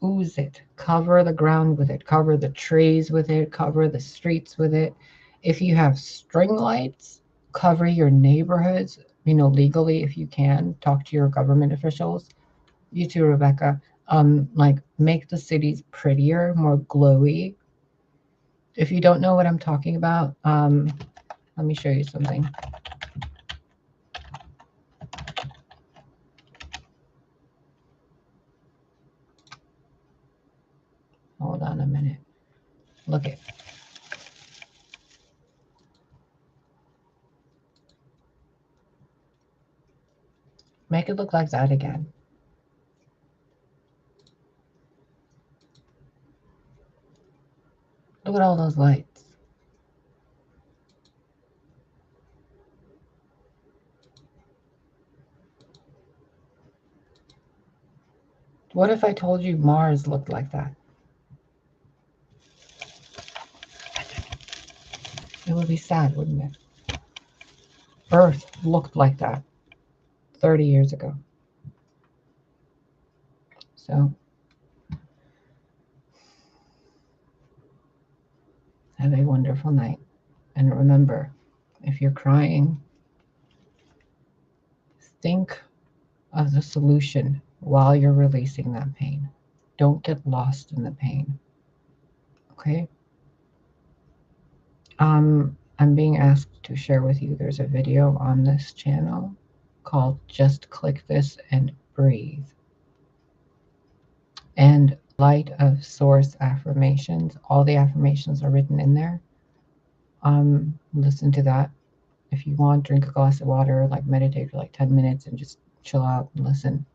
Ooze it. Cover the ground with it. Cover the trees with it. Cover the streets with it. If you have string lights, cover your neighborhoods, legally if you can. Talk to your government officials. You too, Rebecca. Like make the cities prettier, more glowy. If you don't know what I'm talking about, let me show you something. Hold on a minute. Look it. Make it look like that again. Look at all those lights. What if I told you Mars looked like that? It would be sad, wouldn't it? Earth looked like that 30 years ago. So, have a wonderful night. And remember, if you're crying, think of the solution while you're releasing that pain. Don't get lost in the pain. Okay? I'm being asked to share with you, there's a video on this channel called Just Click This and Breathe. And Light of Source affirmations. All the affirmations are written in there. Listen to that. If you want, drink a glass of water, like meditate for like 10 minutes and just chill out and listen.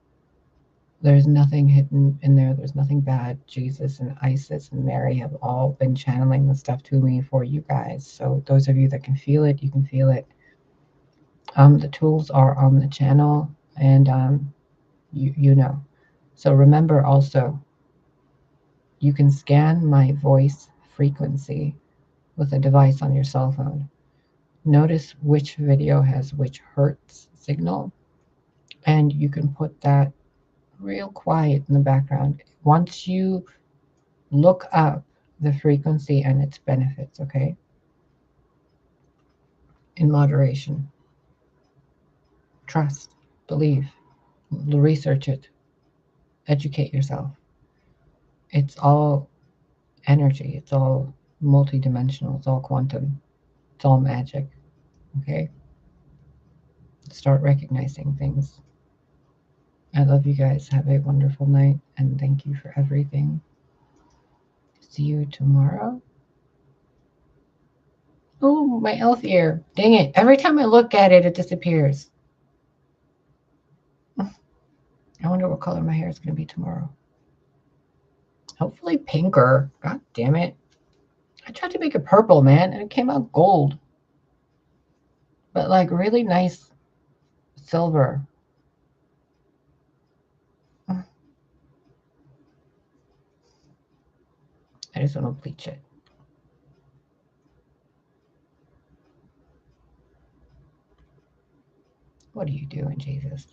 There's nothing hidden in there. There's nothing bad. Jesus and Isis and Mary have all been channeling the stuff to me for you guys. So those of you that can feel it, you can feel it. The tools are on the channel, and you know. So remember also, you can scan my voice frequency with a device on your cell phone. Notice which video has which hertz signal, and you can put that real quiet in the background. Once you look up the frequency and its benefits, okay? In moderation. Trust, believe, research it, educate yourself. It's all energy, it's all multidimensional, it's all quantum, it's all magic, okay? Start recognizing things. I love you guys. Have a wonderful night, and thank you for everything. See you tomorrow. Oh, my elf ear. Dang it. Every time I look at it, it disappears. I wonder what color my hair is going to be tomorrow. Hopefully pinker. God damn it. I tried to make it purple, man, and it came out gold. But like really nice silver. I just want to bleach it. What are you doing, Jesus?